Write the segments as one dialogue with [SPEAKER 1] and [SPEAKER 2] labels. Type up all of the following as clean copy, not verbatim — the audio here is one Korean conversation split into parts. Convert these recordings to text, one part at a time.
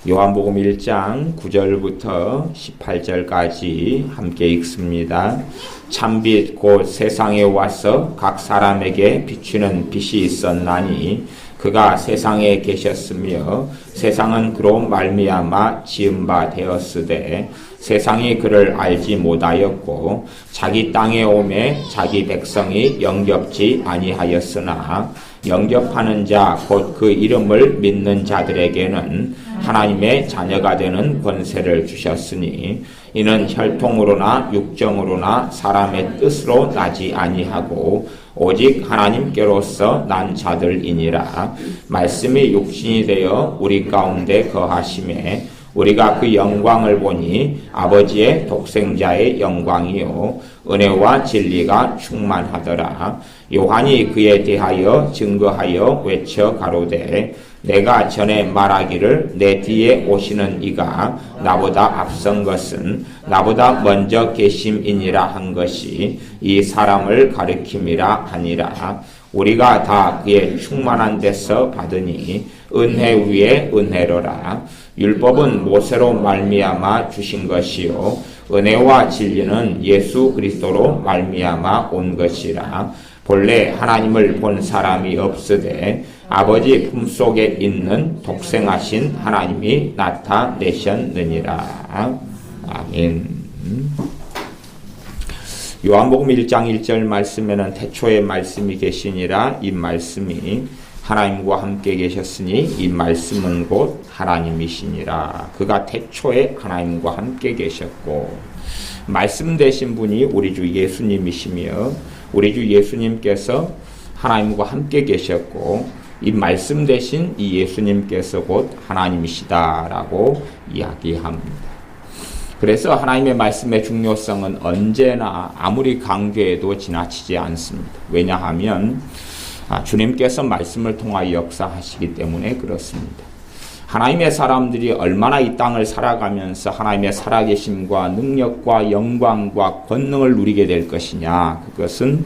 [SPEAKER 1] 요한복음 1장 9절부터 18절까지 함께 읽습니다. 참빛 곧 세상에 와서 각 사람에게 비추는 빛이 있었나니 그가 세상에 계셨으며 세상은 그로 말미암아 지은 바 되었으되 세상이 그를 알지 못하였고 자기 땅에 오매 자기 백성이 영접지 아니하였으나 영접하는 자 곧 그 이름을 믿는 자들에게는 하나님의 자녀가 되는 권세를 주셨으니 이는 혈통으로나 육정으로나 사람의 뜻으로 나지 아니하고 오직 하나님께로서 난 자들이니라. 말씀이 육신이 되어 우리 가운데 거하심에 우리가 그 영광을 보니 아버지의 독생자의 영광이요 은혜와 진리가 충만하더라. 요한이 그에 대하여 증거하여 외쳐 가로되 내가 전에 말하기를 내 뒤에 오시는 이가 나보다 앞선 것은 나보다 먼저 계심이니라 한 것이 이 사람을 가리킴이라 하니라. 우리가 다 그의 충만한 데서 받으니 은혜 위에 은혜로라. 율법은 모세로 말미암아 주신 것이요 은혜와 진리는 예수 그리스도로 말미암아 온 것이라. 본래 하나님을 본 사람이 없으되 아버지 품속에 있는 독생하신 하나님이 나타내셨느니라. 아멘. 요한복음 1장 1절 말씀에는 태초에 말씀이 계시니라. 이 말씀이 하나님과 함께 계셨으니 이 말씀은 곧 하나님이시니라. 그가 태초에 하나님과 함께 계셨고 말씀 되신 분이 우리 주 예수님이시며 우리 주 예수님께서 하나님과 함께 계셨고 이 말씀 되신 이 예수님께서 곧 하나님이시다라고 이야기합니다. 그래서 하나님의 말씀의 중요성은 언제나 아무리 강조해도 지나치지 않습니다. 왜냐하면 주님께서 말씀을 통하여 역사하시기 때문에 그렇습니다. 하나님의 사람들이 얼마나 이 땅을 살아가면서 하나님의 살아계심과 능력과 영광과 권능을 누리게 될 것이냐, 그것은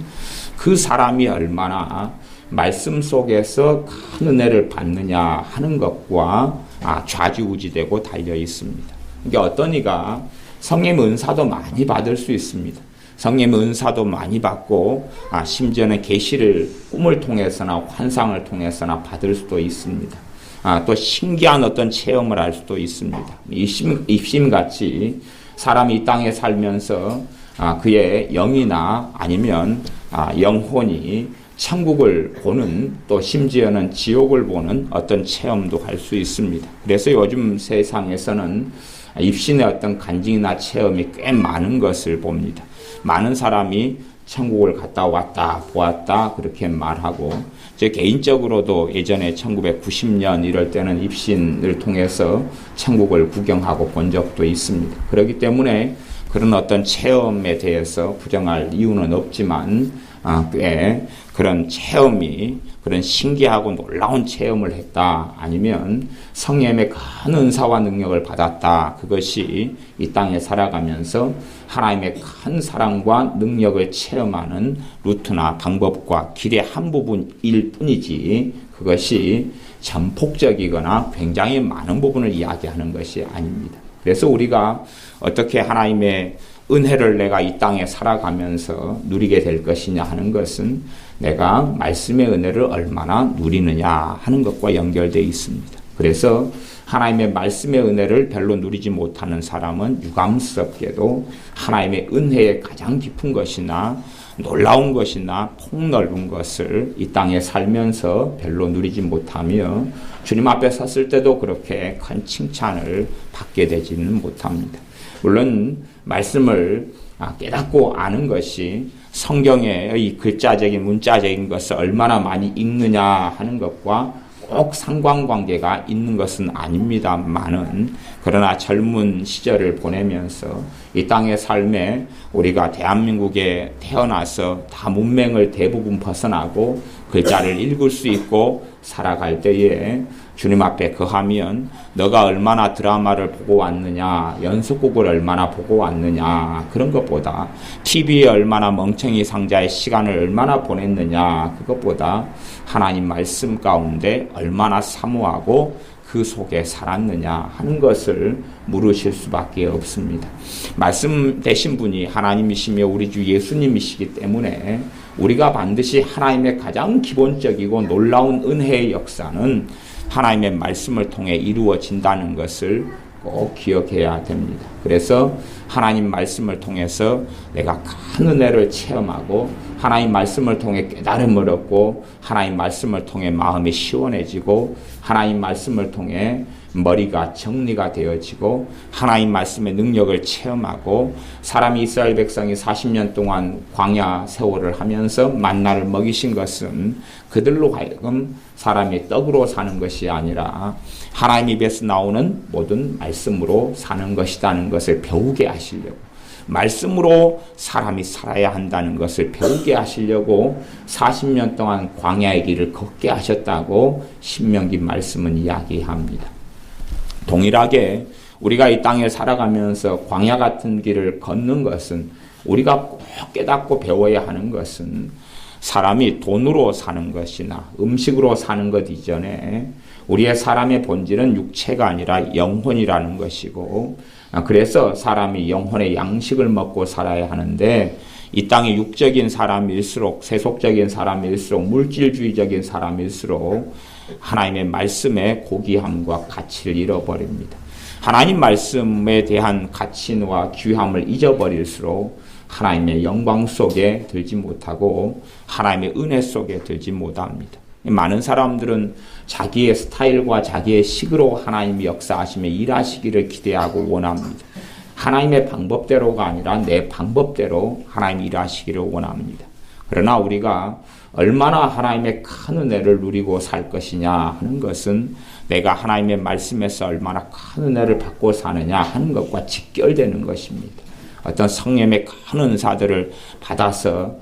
[SPEAKER 1] 그 사람이 얼마나 말씀 속에서 큰 은혜를 받느냐 하는 것과 좌지우지되고 달려 있습니다. 그러니까 어떤 이가 성령 은사도 많이 받을 수 있습니다. 성령 은사도 많이 받고 심지어는 계시를 꿈을 통해서나 환상을 통해서나 받을 수도 있습니다. 또 신기한 어떤 체험을 할 수도 있습니다. 입심같이 사람이 이 땅에 살면서 그의 영이나 아니면 영혼이 천국을 보는 또 심지어는 지옥을 보는 어떤 체험도 할 수 있습니다. 그래서 요즘 세상에서는 입신의 어떤 간증이나 체험이 꽤 많은 것을 봅니다. 많은 사람이 천국을 갔다 왔다 보았다 그렇게 말하고 제 개인적으로도 예전에 1990년 이럴 때는 입신을 통해서 천국을 구경하고 본 적도 있습니다. 그렇기 때문에 그런 어떤 체험에 대해서 부정할 이유는 없지만 꽤 그런 체험이 그런 신기하고 놀라운 체험을 했다 아니면 성령의 큰 은사와 능력을 받았다, 그것이 이 땅에 살아가면서 하나님의 큰 사랑과 능력을 체험하는 루트나 방법과 길의 한 부분일 뿐이지 그것이 전폭적이거나 굉장히 많은 부분을 이야기하는 것이 아닙니다. 그래서 우리가 어떻게 하나님의 은혜를 내가 이 땅에 살아가면서 누리게 될 것이냐 하는 것은 내가 말씀의 은혜를 얼마나 누리느냐 하는 것과 연결되어 있습니다. 그래서 하나님의 말씀의 은혜를 별로 누리지 못하는 사람은 유감스럽게도 하나님의 은혜의 가장 깊은 것이나 놀라운 것이나 폭넓은 것을 이 땅에 살면서 별로 누리지 못하며 주님 앞에 섰을 때도 그렇게 큰 칭찬을 받게 되지는 못합니다. 물론 말씀을 깨닫고 아는 것이 성경의 이 글자적인 문자적인 것을 얼마나 많이 읽느냐 하는 것과 꼭 상관관계가 있는 것은 아닙니다만은 그러나 젊은 시절을 보내면서 이 땅의 삶에 우리가 대한민국에 태어나서 다 문맹을 대부분 벗어나고 글자를 읽을 수 있고 살아갈 때에 주님 앞에 거하면 너가 얼마나 드라마를 보고 왔느냐, 연속극을 얼마나 보고 왔느냐, 그런 것보다 TV에 얼마나 멍청이 상자의 시간을 얼마나 보냈느냐, 그것보다 하나님 말씀 가운데 얼마나 사모하고 그 그 속에 살았느냐 하는 것을 물으실 수밖에 없습니다. 말씀 되신 분이 하나님이시며 우리 주 예수님이시기 때문에 우리가 반드시 하나님의 가장 기본적이고 놀라운 은혜의 역사는 하나님의 말씀을 통해 이루어진다는 것을 꼭 기억해야 됩니다. 그래서 하나님 말씀을 통해서 내가 큰 은혜를 체험하고 하나님 말씀을 통해 깨달음을 얻고 하나님 말씀을 통해 마음이 시원해지고 하나님 말씀을 통해 머리가 정리가 되어지고 하나님 말씀의 능력을 체험하고 사람이 이스라엘 백성이 40년 동안 광야 세월을 하면서 만나를 먹이신 것은 그들로 하여금 사람이 떡으로 사는 것이 아니라 하나님 입에서 나오는 모든 말씀으로 사는 것이라는 것을 배우게 하시려고 말씀으로 사람이 살아야 한다는 것을 배우게 하시려고 40년 동안 광야의 길을 걷게 하셨다고 신명기 말씀은 이야기합니다. 동일하게 우리가 이 땅에 살아가면서 광야 같은 길을 걷는 것은 우리가 꼭 깨닫고 배워야 하는 것은 사람이 돈으로 사는 것이나 음식으로 사는 것 이전에 우리의 사람의 본질은 육체가 아니라 영혼이라는 것이고 그래서 사람이 영혼의 양식을 먹고 살아야 하는데 이 땅에 육적인 사람일수록 세속적인 사람일수록 물질주의적인 사람일수록 하나님의 말씀의 고귀함과 가치를 잃어버립니다. 하나님 말씀에 대한 가치와 귀함을 잊어버릴수록 하나님의 영광 속에 들지 못하고 하나님의 은혜 속에 들지 못합니다. 많은 사람들은 자기의 스타일과 자기의 식으로 하나님이 역사하시며 일하시기를 기대하고 원합니다. 하나님의 방법대로가 아니라 내 방법대로 하나님이 일하시기를 원합니다. 그러나 우리가 얼마나 하나님의 큰 은혜를 누리고 살 것이냐 하는 것은 내가 하나님의 말씀에서 얼마나 큰 은혜를 받고 사느냐 하는 것과 직결되는 것입니다. 어떤 성령의 큰 은사들을 받아서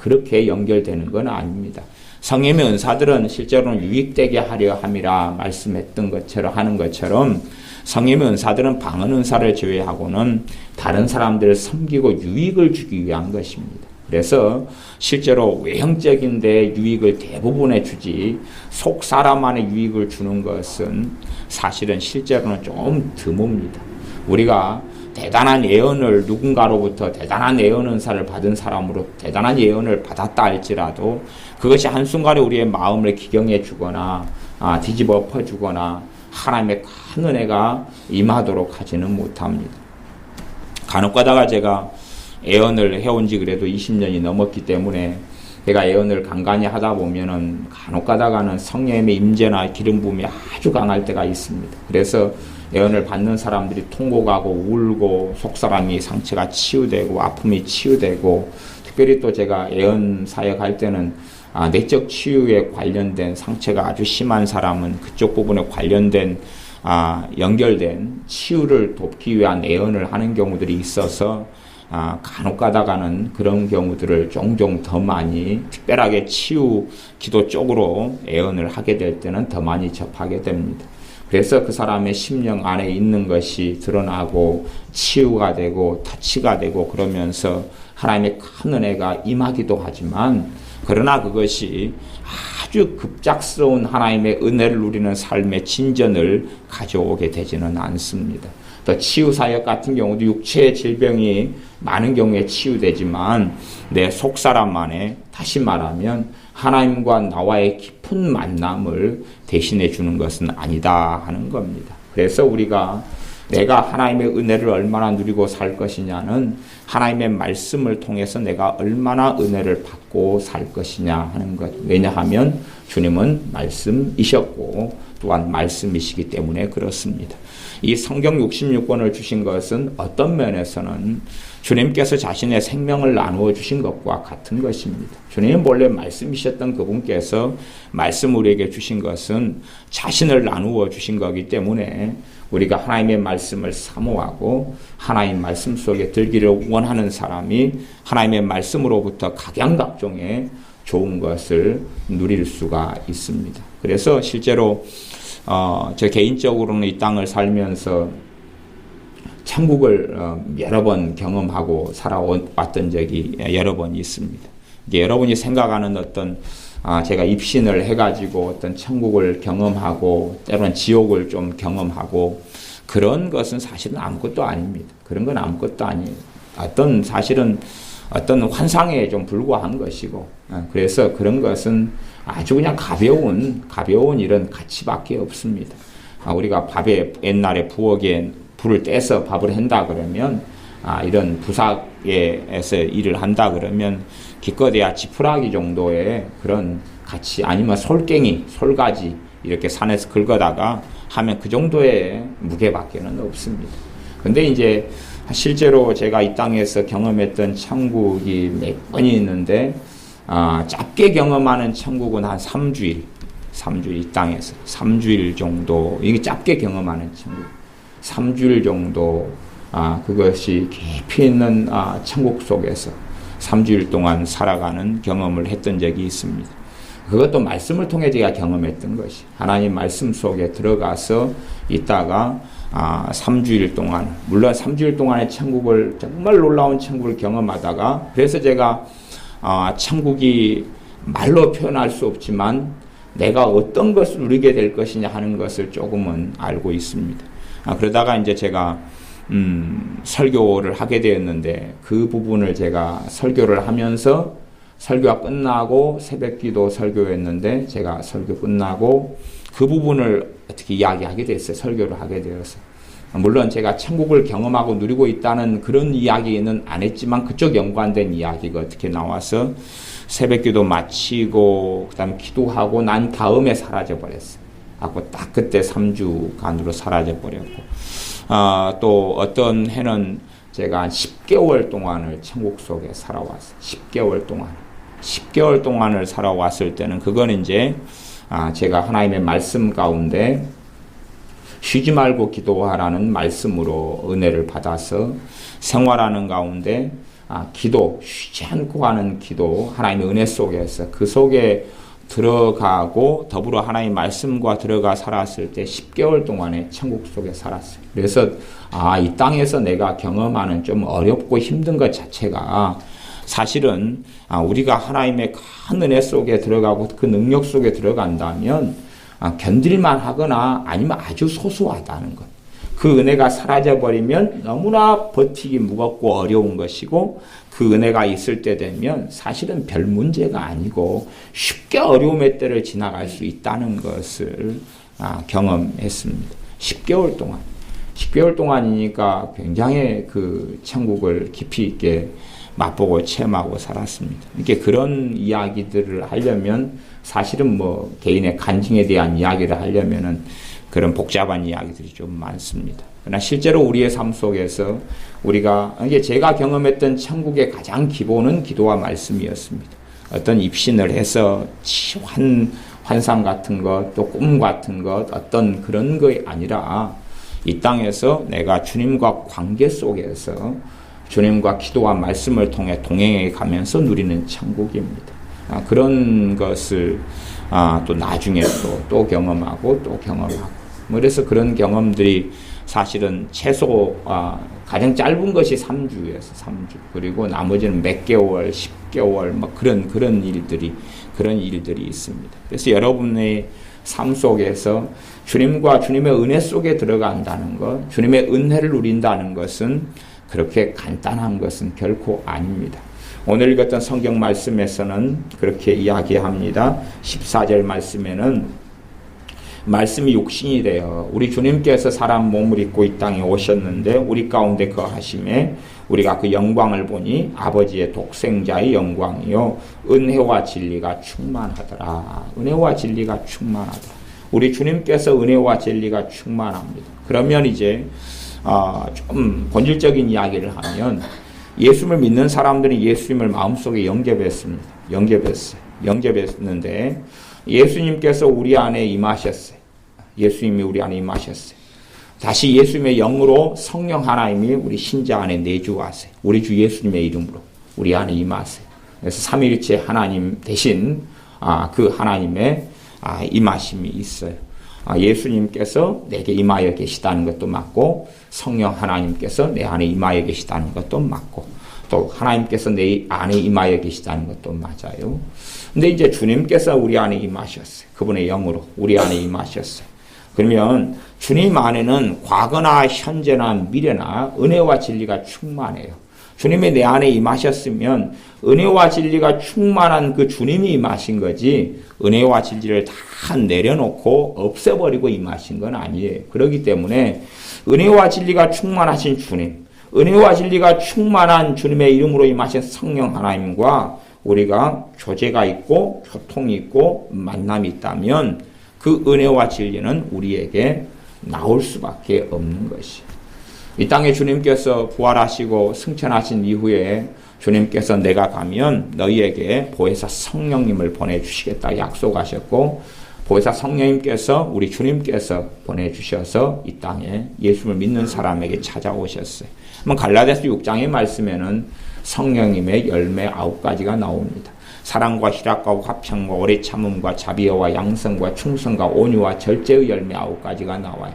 [SPEAKER 1] 그렇게 연결되는 건 아닙니다. 성령의 은사들은 실제로는 유익되게 하려 함이라 말씀했던 것처럼 하는 것처럼 성령의 은사들은 방언 은사를 제외하고는 다른 사람들을 섬기고 유익을 주기 위한 것입니다. 그래서 실제로 외형적인 데 유익을 대부분에 주지 속 사람만의 유익을 주는 것은 사실은 실제로는 좀 드뭅니다. 우리가 대단한 예언을 누군가로부터 대단한 예언 은사를 받은 사람으로 대단한 예언을 받았다 할지라도 그것이 한순간에 우리의 마음을 기경해 주거나 뒤집어 엎어 주거나 하나님의 큰 은혜가 임하도록 하지는 못합니다. 간혹가다가 제가 예언을 해온 지 그래도 20년이 넘었기 때문에 제가 예언을 간간히 하다 보면은 간혹가다가는 성령의 임재나 기름 부음이 아주 강할 때가 있습니다. 그래서 예언을 받는 사람들이 통곡하고 울고 속사람이 상처가 치유되고 아픔이 치유되고 특별히 또 제가 예언 사역할 때는 내적 치유에 관련된 상처가 아주 심한 사람은 그쪽 부분에 관련된 연결된 치유를 돕기 위한 예언을 하는 경우들이 있어서 간혹 가다가는 그런 경우들을 종종 더 많이 특별하게 치유 기도 쪽으로 예언을 하게 될 때는 더 많이 접하게 됩니다. 그래서 그 사람의 심령 안에 있는 것이 드러나고 치유가 되고 터치가 되고 그러면서 하나님의 큰 은혜가 임하기도 하지만 그러나 그것이 아주 급작스러운 하나님의 은혜를 누리는 삶의 진전을 가져오게 되지는 않습니다. 또 치유사역 같은 경우도 육체의 질병이 많은 경우에 치유되지만 내 속사람만의 다시 말하면 하나님과 나와의 깊은 만남을 대신해 주는 것은 아니다 하는 겁니다. 그래서 우리가 내가 하나님의 은혜를 얼마나 누리고 살 것이냐는 하나님의 말씀을 통해서 내가 얼마나 은혜를 받고 살 것이냐 하는 것. 왜냐하면 주님은 말씀이셨고 또한 말씀이시기 때문에 그렇습니다. 이 성경 66권을 주신 것은 어떤 면에서는 주님께서 자신의 생명을 나누어 주신 것과 같은 것입니다. 주님은 본래 말씀이셨던 그분께서 말씀 우리에게 주신 것은 자신을 나누어 주신 거기 때문에 우리가 하나님의 말씀을 사모하고 하나님 말씀 속에 들기를 원하는 사람이 하나님의 말씀으로부터 각양각종의 좋은 것을 누릴 수가 있습니다. 그래서 실제로 저 개인적으로는 이 땅을 살면서 천국을 여러 번 경험하고 살아왔던 적이 여러 번 있습니다. 여러분이 생각하는 어떤 제가 입신을 해가지고 어떤 천국을 경험하고 때로는 지옥을 좀 경험하고 그런 것은 사실은 아무것도 아닙니다. 그런 건 아무것도 아니에요. 사실은 어떤 환상에 좀 불과한 것이고, 그래서 그런 것은 아주 그냥 가벼운 이런 가치밖에 없습니다. 우리가 옛날에 부엌에 불을 떼서 밥을 한다 그러면, 이런 부사에서 일을 한다 그러면, 기껏해야 지푸라기 정도의 그런 가치, 아니면 솔가지, 이렇게 산에서 긁어다가 하면 그 정도의 무게밖에는 없습니다. 근데 이제 실제로 제가 이 땅에서 경험했던 천국이 몇 번이 있는데, 짧게 경험하는 천국은 한 3주일 이 땅에서 3주일 정도, 이게 짧게 경험하는 천국, 3주일 정도, 그것이 깊이 있는 천국 속에서 3주일 동안 살아가는 경험을 했던 적이 있습니다. 그것도 말씀을 통해 제가 경험했던 것이, 하나님 말씀 속에 들어가서 있다가 3주일 동안, 물론 3주일 동안의 천국을, 정말 놀라운 천국을 경험하다가, 그래서 제가 천국이 말로 표현할 수 없지만 내가 어떤 것을 누리게 될 것이냐 하는 것을 조금은 알고 있습니다. 그러다가 이제 제가 설교를 하게 되었는데, 그 부분을 제가 설교를 하면서, 설교가 끝나고 새벽기도 설교했는데, 제가 설교 끝나고 그 부분을 어떻게 이야기하게 됐어요. 설교를 하게 되어서. 물론 제가 천국을 경험하고 누리고 있다는 그런 이야기는 안 했지만 그쪽 연관된 이야기가 어떻게 나와서 새벽기도 마치고 그다음에 기도하고 난 다음에 사라져 버렸어요. 딱 그때 3주간으로 사라져 버렸고, 또 어떤 해는 제가 한 10개월 동안을 천국 속에 살아왔어요. 10개월 동안을 살아왔을 때는, 그건 이제 제가 하나님의 말씀 가운데 쉬지 말고 기도하라는 말씀으로 은혜를 받아서 생활하는 가운데, 쉬지 않고 하는 기도, 하나님의 은혜 속에서 그 속에 들어가고 더불어 하나님의 말씀과 들어가 살았을 때 10개월 동안의 천국 속에 살았어요. 그래서 이 땅에서 내가 경험하는 좀 어렵고 힘든 것 자체가 사실은 우리가 하나님의 큰 은혜 속에 들어가고 그 능력 속에 들어간다면 견딜만 하거나 아니면 아주 소소하다는 것. 그 은혜가 사라져버리면 너무나 버티기 무겁고 어려운 것이고, 그 은혜가 있을 때 되면 사실은 별 문제가 아니고 쉽게 어려움의 때를 지나갈 수 있다는 것을 경험했습니다. 10개월 동안이니까 굉장히 그 천국을 깊이 있게 맛보고 체험하고 살았습니다. 이렇게 그런 이야기들을 하려면 사실은 개인의 간증에 대한 이야기를 하려면은 그런 복잡한 이야기들이 좀 많습니다. 그러나 실제로 우리의 삶 속에서 이게 제가 경험했던 천국의 가장 기본은 기도와 말씀이었습니다. 어떤 입신을 해서 환상 같은 것, 또 꿈 같은 것, 어떤 그런 것이 아니라 이 땅에서 내가 주님과 관계 속에서 주님과 기도와 말씀을 통해 동행해 가면서 누리는 천국입니다. 그런 것을 또 나중에 또 경험하고 또 경험하고, 그래서 그런 경험들이 사실은 최소 가장 짧은 것이 3주였어요. 3주. 그리고 나머지는 몇 개월, 10개월 그런 일들이 있습니다. 그래서 여러분의 삶 속에서 주님과 주님의 은혜 속에 들어간다는 것, 주님의 은혜를 누린다는 것은 그렇게 간단한 것은 결코 아닙니다. 오늘 읽었던 성경 말씀에서는 그렇게 이야기합니다. 14절 말씀에는 말씀이 육신이 되어 우리 주님께서 사람 몸을 입고 이 땅에 오셨는데 우리 가운데 거하심에 우리가 그 영광을 보니 아버지의 독생자의 영광이요 은혜와 진리가 충만하더라. 은혜와 진리가 충만하더라. 우리 주님께서 은혜와 진리가 충만합니다. 그러면 이제 좀 본질적인 이야기를 하면, 예수님을 믿는 사람들은 예수님을 마음속에 영접했는데 예수님께서 우리 안에 임하셨어요. 예수님이 우리 안에 임하셨어요. 다시 예수님의 영으로 성령 하나님이 우리 신자 안에 내주하세요. 우리 주 예수님의 이름으로 우리 안에 임하세요. 그래서 삼위일체 하나님 대신 그 하나님의 임하심이 있어요. 예수님께서 내게 임하여 계시다는 것도 맞고, 성령 하나님께서 내 안에 임하여 계시다는 것도 맞고, 또 하나님께서 내 안에 임하여 계시다는 것도 맞아요. 근데 이제 주님께서 우리 안에 임하셨어요. 그분의 영으로 우리 안에 임하셨어요. 그러면 주님 안에는 과거나 현재나 미래나 은혜와 진리가 충만해요. 주님이 내 안에 임하셨으면 은혜와 진리가 충만한 그 주님이 임하신 거지 은혜와 진리를 다 내려놓고 없애버리고 임하신 건 아니에요. 그렇기 때문에 은혜와 진리가 충만하신 주님, 은혜와 진리가 충만한 주님의 이름으로 임하신 성령 하나님과 우리가 교제가 있고 교통이 있고 만남이 있다면 그 은혜와 진리는 우리에게 나올 수밖에 없는 것이에요. 이 땅에 주님께서 부활하시고 승천하신 이후에 주님께서 내가 가면 너희에게 보혜사 성령님을 보내주시겠다 약속하셨고 보혜사 성령님께서 우리 주님께서 보내주셔서 이 땅에 예수를 믿는 사람에게 찾아오셨어요. 갈라디아서 6장의 말씀에는 성령님의 열매 9가지가 나옵니다. 사랑과 희락과 화평과 오래 참음과 자비와 양성과 충성과 온유와 절제의 열매 9가지가 나와요.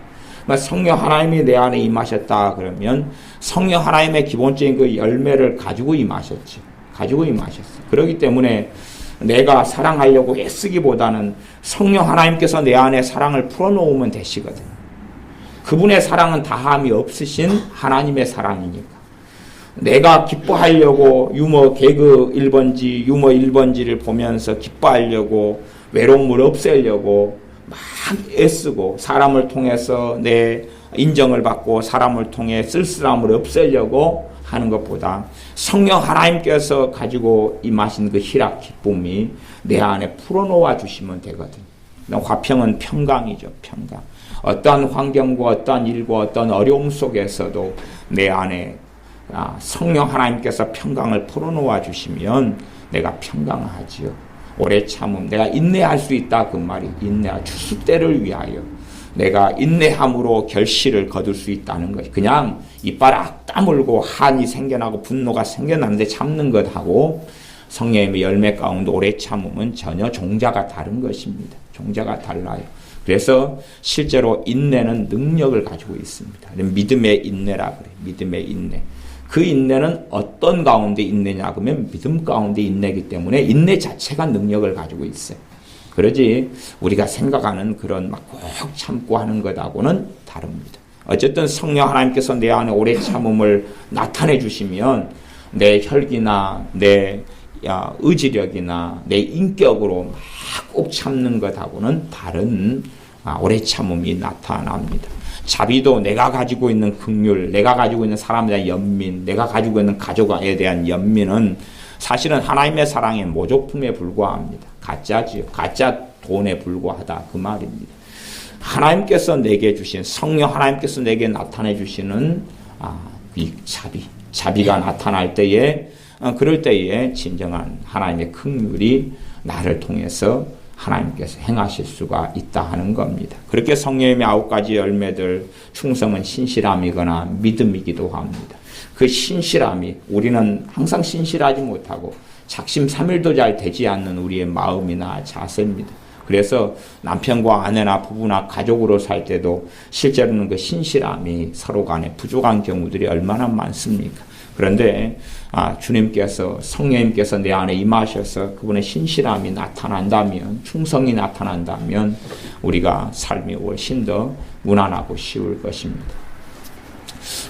[SPEAKER 1] 성령 하나님이 내 안에 임하셨다 그러면 성령 하나님의 기본적인 그 열매를 가지고 임하셨죠. 가지고 임하셨어요. 그렇기 때문에 내가 사랑하려고 애쓰기보다는 성령 하나님께서 내 안에 사랑을 풀어놓으면 되시거든요. 그분의 사랑은 다함이 없으신 하나님의 사랑이니까. 내가 기뻐하려고 유머 개그 1번지, 유머 1번지를 보면서 기뻐하려고 외로움을 없애려고 막 애쓰고 사람을 통해서 내 인정을 받고 사람을 통해 쓸쓸함을 없애려고 하는 것보다 성령 하나님께서 가지고 임하신 그 희락 기쁨이 내 안에 풀어놓아 주시면 되거든요. 화평은 평강이죠. 평강. 어떠한 환경과 어떠한 일과 어떠한 어려움 속에서도 내 안에 성령 하나님께서 평강을 풀어놓아 주시면 내가 평강하지요. 오래 참음, 내가 인내할 수 있다 그 말이 인내할 주수 때를 위하여 내가 인내함으로 결실을 거둘 수 있다는 것. 그냥 이빨 악 다물고 한이 생겨나고 분노가 생겨나는데 참는 것하고 성령님의 열매 가운데 오래 참음은 전혀 종자가 다른 것입니다. 종자가 달라요. 그래서 실제로 인내는 능력을 가지고 있습니다. 믿음의 인내라 그래요. 믿음의 인내. 그 인내는 어떤 가운데 인내냐 그러면 믿음 가운데 인내이기 때문에 인내 자체가 능력을 가지고 있어요. 그러지 우리가 생각하는 그런 막 꼭 참고 하는 것하고는 다릅니다. 어쨌든 성령 하나님께서 내 안에 오래 참음을 나타내 주시면 내 혈기나 내 의지력이나 내 인격으로 막 꼭 참는 것하고는 다른 오래 참음이 나타납니다. 자비도 내가 가지고 있는 긍휼, 내가 가지고 있는 사람에 대한 연민, 내가 가지고 있는 가족에 대한 연민은 사실은 하나님의 사랑의 모조품에 불과합니다. 가짜지요. 가짜 돈에 불과하다 그 말입니다. 하나님께서 내게 주신 성령 하나님께서 내게 나타내 주시는 이 자비가 나타날 때에 그럴 때에 진정한 하나님의 긍휼이 나를 통해서 하나님께서 행하실 수가 있다 하는 겁니다. 그렇게 성령님의 9가지 열매들 충성은 신실함이거나 믿음이기도 합니다. 그 신실함이 우리는 항상 신실하지 못하고 작심삼일도 잘 되지 않는 우리의 마음이나 자세입니다. 그래서 남편과 아내나 부부나 가족으로 살 때도 실제로는 그 신실함이 서로 간에 부족한 경우들이 얼마나 많습니까? 그런데 주님께서 성령님께서 내 안에 임하셔서 그분의 신실함이 나타난다면 충성이 나타난다면 우리가 삶이 훨씬 더 무난하고 쉬울 것입니다.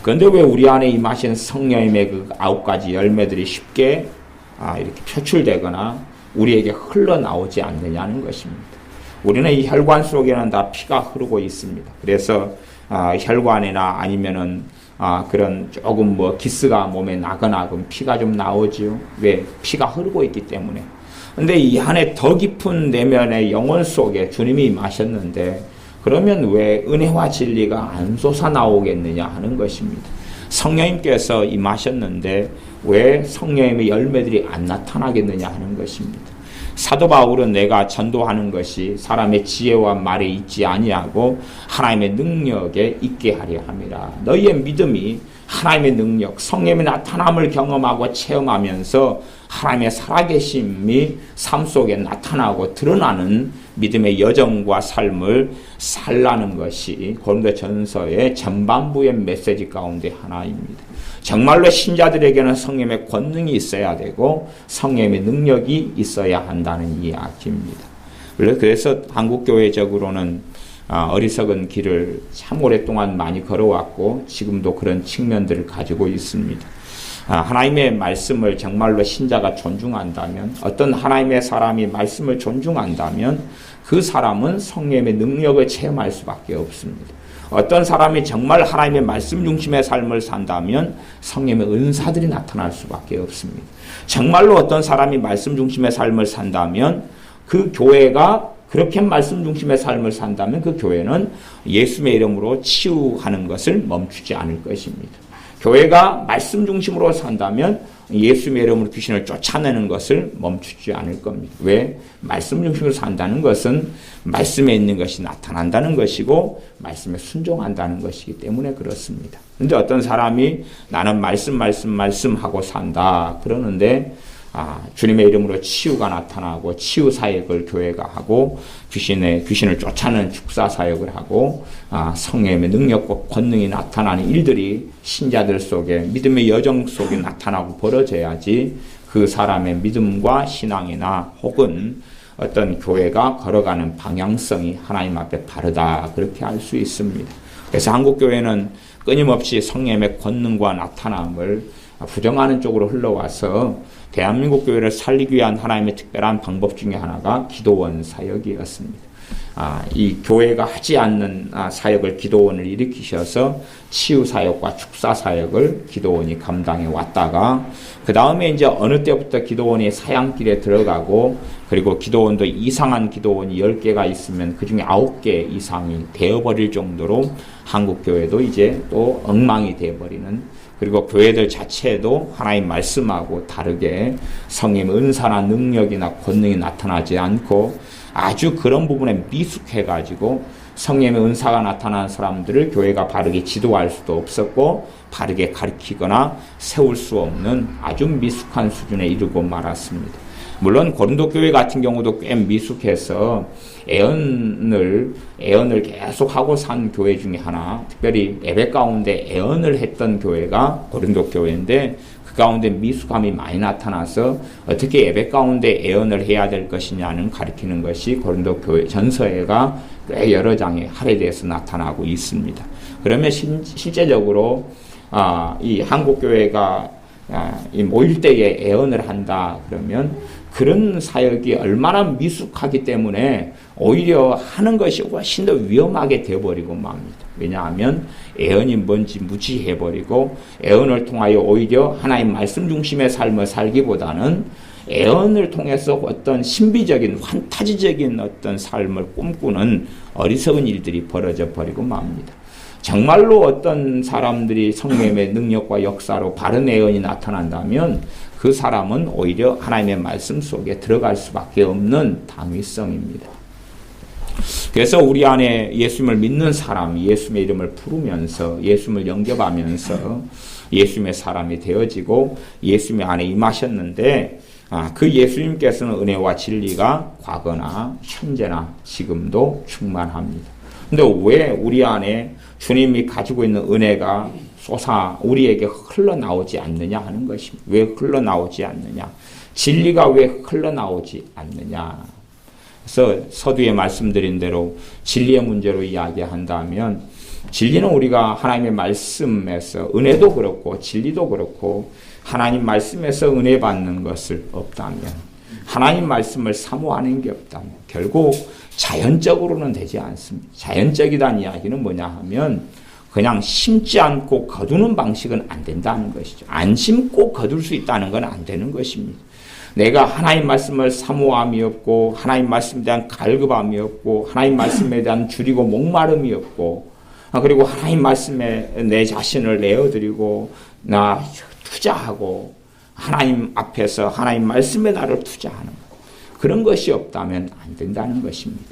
[SPEAKER 1] 그런데 왜 우리 안에 임하신 성령님의 그 9가지 열매들이 쉽게 이렇게 표출되거나 우리에게 흘러나오지 않느냐는 것입니다. 우리는 이 혈관 속에는 다 피가 흐르고 있습니다. 그래서 혈관이나 아니면은 그런 조금 기스가 몸에 나거나 그럼 피가 좀 나오지요. 왜? 피가 흐르고 있기 때문에. 근데 이 안에 더 깊은 내면의 영혼 속에 주님이 임하셨는데 그러면 왜 은혜와 진리가 안 솟아나오겠느냐 하는 것입니다. 성령님께서 임하셨는데 왜 성령님의 열매들이 안 나타나겠느냐 하는 것입니다. 사도 바울은 내가 전도하는 것이 사람의 지혜와 말에 있지 아니하고 하나님의 능력에 있게 하려 함이라. 너희의 믿음이 하나님의 능력, 성령의 나타남을 경험하고 체험하면서 하나님의 살아계심이 삶 속에 나타나고 드러나는 믿음의 여정과 삶을 살라는 것이 고린도전서의 전반부의 메시지 가운데 하나입니다. 정말로 신자들에게는 성령의 권능이 있어야 되고 성령의 능력이 있어야 한다는 이야기입니다. 그래서 한국교회적으로는 어리석은 길을 참 오랫동안 많이 걸어왔고 지금도 그런 측면들을 가지고 있습니다. 하나님의 말씀을 정말로 신자가 존중한다면, 어떤 하나님의 사람이 말씀을 존중한다면 그 사람은 성령의 능력을 체험할 수밖에 없습니다. 어떤 사람이 정말 하나님의 말씀 중심의 삶을 산다면 성령의 은사들이 나타날 수밖에 없습니다. 정말로 어떤 사람이 말씀 중심의 삶을 산다면 그 교회가 그렇게 말씀 중심의 삶을 산다면 그 교회는 예수의 이름으로 치유하는 것을 멈추지 않을 것입니다. 교회가 말씀 중심으로 산다면 예수의 이름으로 귀신을 쫓아내는 것을 멈추지 않을 겁니다. 왜? 말씀 중심으로 산다는 것은 말씀에 있는 것이 나타난다는 것이고 말씀에 순종한다는 것이기 때문에 그렇습니다. 그런데 어떤 사람이 나는 말씀하고 산다 그러는데 주님의 이름으로 치유가 나타나고 치유 사역을 교회가 하고 귀신을 쫓아내는 축사 사역을 하고 성령의 능력과 권능이 나타나는 일들이 신자들 속에 믿음의 여정 속에 나타나고 벌어져야지 그 사람의 믿음과 신앙이나 혹은 어떤 교회가 걸어가는 방향성이 하나님 앞에 바르다 그렇게 알 수 있습니다. 그래서 한국교회는 끊임없이 성령의 권능과 나타남을 부정하는 쪽으로 흘러와서 대한민국 교회를 살리기 위한 하나님의 특별한 방법 중에 하나가 기도원 사역이었습니다. 이 교회가 하지 않는 사역을 기도원을 일으키셔서 치유 사역과 축사 사역을 기도원이 감당해 왔다가 그 다음에 이제 어느 때부터 기도원이 사양길에 들어가고 그리고 기도원도 이상한 기도원이 10개가 있으면 그 중에 9개 이상이 되어버릴 정도로 한국 교회도 이제 또 엉망이 되어버리는 그리고 교회들 자체도 하나님 말씀하고 다르게 성령의 은사나 능력이나 권능이 나타나지 않고 아주 그런 부분에 미숙해가지고 성령의 은사가 나타난 사람들을 교회가 바르게 지도할 수도 없었고 바르게 가르치거나 세울 수 없는 아주 미숙한 수준에 이르고 말았습니다. 물론 고린도 교회 같은 경우도 꽤 미숙해서 애언을 계속 하고 산 교회 중에 하나, 특별히 예배 가운데 애언을 했던 교회가 고린도 교회인데 그 가운데 미숙함이 많이 나타나서 어떻게 예배 가운데 애언을 해야 될 것이냐는 가르치는 것이 고린도 교회 전서회가 꽤 여러 장의 할애돼서 나타나고 있습니다. 그러면 실제적으로 이 한국 교회가 이 모일 때에 애언을 한다 그러면 그런 사역이 얼마나 미숙하기 때문에 오히려 하는 것이 훨씬 더 위험하게 되어버리고 맙니다. 왜냐하면 애언이 뭔지 무지해버리고 애언을 통하여 오히려 하나님 말씀 중심의 삶을 살기보다는 애언을 통해서 어떤 신비적인 환타지적인 어떤 삶을 꿈꾸는 어리석은 일들이 벌어져 버리고 맙니다. 정말로 어떤 사람들이 성령의 능력과 역사로 바른 애언이 나타난다면 그 사람은 오히려 하나님의 말씀 속에 들어갈 수밖에 없는 당위성입니다. 그래서 우리 안에 예수님을 믿는 사람이 예수님의 이름을 부르면서 예수님을 영접하면서 예수님의 사람이 되어지고 예수님의 안에 임하셨는데 그 예수님께서는 은혜와 진리가 과거나 현재나 지금도 충만합니다. 근데 왜 우리 안에 주님이 가지고 있는 은혜가 우리에게 흘러나오지 않느냐 하는 것입니다. 왜 흘러나오지 않느냐? 진리가 왜 흘러나오지 않느냐? 그래서 서두에 말씀드린 대로 진리의 문제로 이야기한다면 진리는 우리가 하나님의 말씀에서 은혜도 그렇고 진리도 그렇고 하나님 말씀에서 은혜 받는 것을 없다면 하나님 말씀을 사모하는 게 없다면 결국 자연적으로는 되지 않습니다. 자연적이라는 이야기는 뭐냐 하면 그냥 심지 않고 거두는 방식은 안 된다는 것이죠. 안 심고 거둘 수 있다는 건 안 되는 것입니다. 내가 하나님 말씀을 사모함이 없고 하나님 말씀에 대한 갈급함이 없고 하나님 말씀에 대한 줄이고 목마름이 없고 그리고 하나님 말씀에 내 자신을 내어드리고 나 투자하고 하나님 앞에서 하나님 말씀에 나를 투자하는 것. 그런 것이 없다면 안 된다는 것입니다.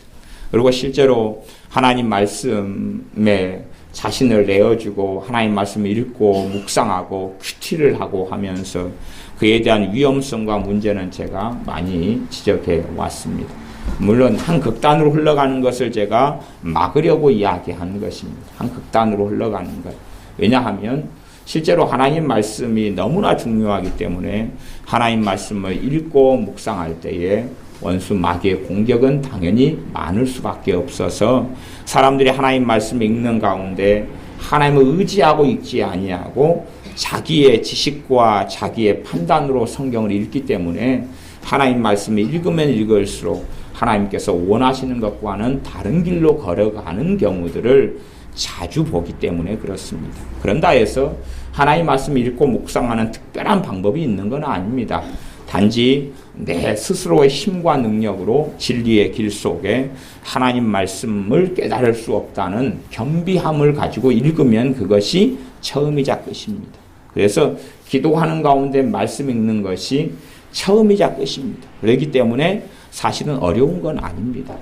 [SPEAKER 1] 그리고 실제로 하나님 말씀에 자신을 내어주고 하나님 말씀을 읽고 묵상하고 큐티를 하고 하면서 그에 대한 위험성과 문제는 제가 많이 지적해 왔습니다. 물론 한 극단으로 흘러가는 것을 제가 막으려고 이야기하는 것입니다. 한 극단으로 흘러가는 것. 왜냐하면 실제로 하나님 말씀이 너무나 중요하기 때문에 하나님 말씀을 읽고 묵상할 때에 원수 마귀의 공격은 당연히 많을 수밖에 없어서 사람들이 하나님 말씀을 읽는 가운데 하나님을 의지하고 읽지 아니하고 자기의 지식과 자기의 판단으로 성경을 읽기 때문에 하나님 말씀을 읽으면 읽을수록 하나님께서 원하시는 것과는 다른 길로 걸어가는 경우들을 자주 보기 때문에 그렇습니다. 그런다 해서 하나님 말씀을 읽고 묵상하는 특별한 방법이 있는 건 아닙니다. 단지 내 스스로의 힘과 능력으로 진리의 길 속에 하나님 말씀을 깨달을 수 없다는 겸비함을 가지고 읽으면 그것이 처음이자 끝입니다. 그래서 기도하는 가운데 말씀 읽는 것이 처음이자 끝입니다. 그렇기 때문에 사실은 어려운 건 아닙니다.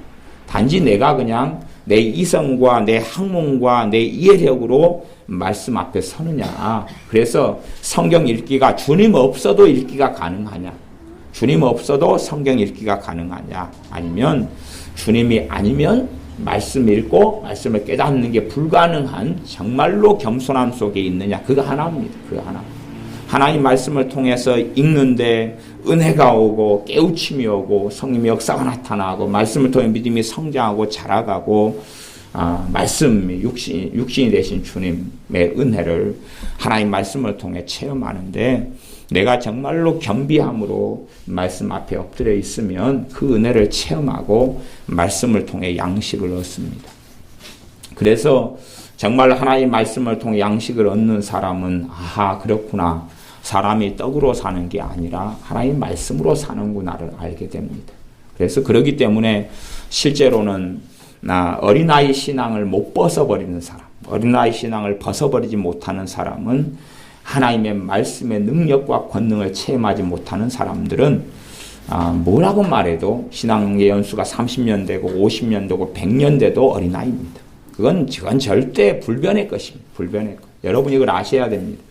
[SPEAKER 1] 단지 내가 그냥 내 이성과 내 학문과 내 이해력으로 말씀 앞에 서느냐. 그래서 성경 읽기가 주님 없어도 읽기가 가능하냐. 주님 없어도 성경 읽기가 가능하냐. 아니면 주님이 아니면 말씀 읽고 말씀을 깨닫는 게 불가능한 정말로 겸손함 속에 있느냐. 그거 하나입니다. 그거 하나. 하나님 말씀을 통해서 읽는데 은혜가 오고 깨우침이 오고 성령의 역사가 나타나고 말씀을 통해 믿음이 성장하고 자라가고 말씀이 육신이 되신 주님의 은혜를 하나님 말씀을 통해 체험하는데 내가 정말로 겸비함으로 말씀 앞에 엎드려 있으면 그 은혜를 체험하고 말씀을 통해 양식을 얻습니다. 그래서 정말 하나님 말씀을 통해 양식을 얻는 사람은 아하 그렇구나. 사람이 떡으로 사는 게 아니라 하나님 말씀으로 사는구나를 알게 됩니다. 그래서 그렇기 때문에 실제로는 어린아이 신앙을 못 벗어버리는 사람, 어린아이 신앙을 벗어버리지 못하는 사람은 하나님의 말씀의 능력과 권능을 체험하지 못하는 사람들은 뭐라고 말해도 신앙의 연수가 30년 되고 50년 되고 100년 돼도 어린아이입니다. 그건 절대 불변의 것입니다. 불변의 것. 여러분이 이걸 아셔야 됩니다.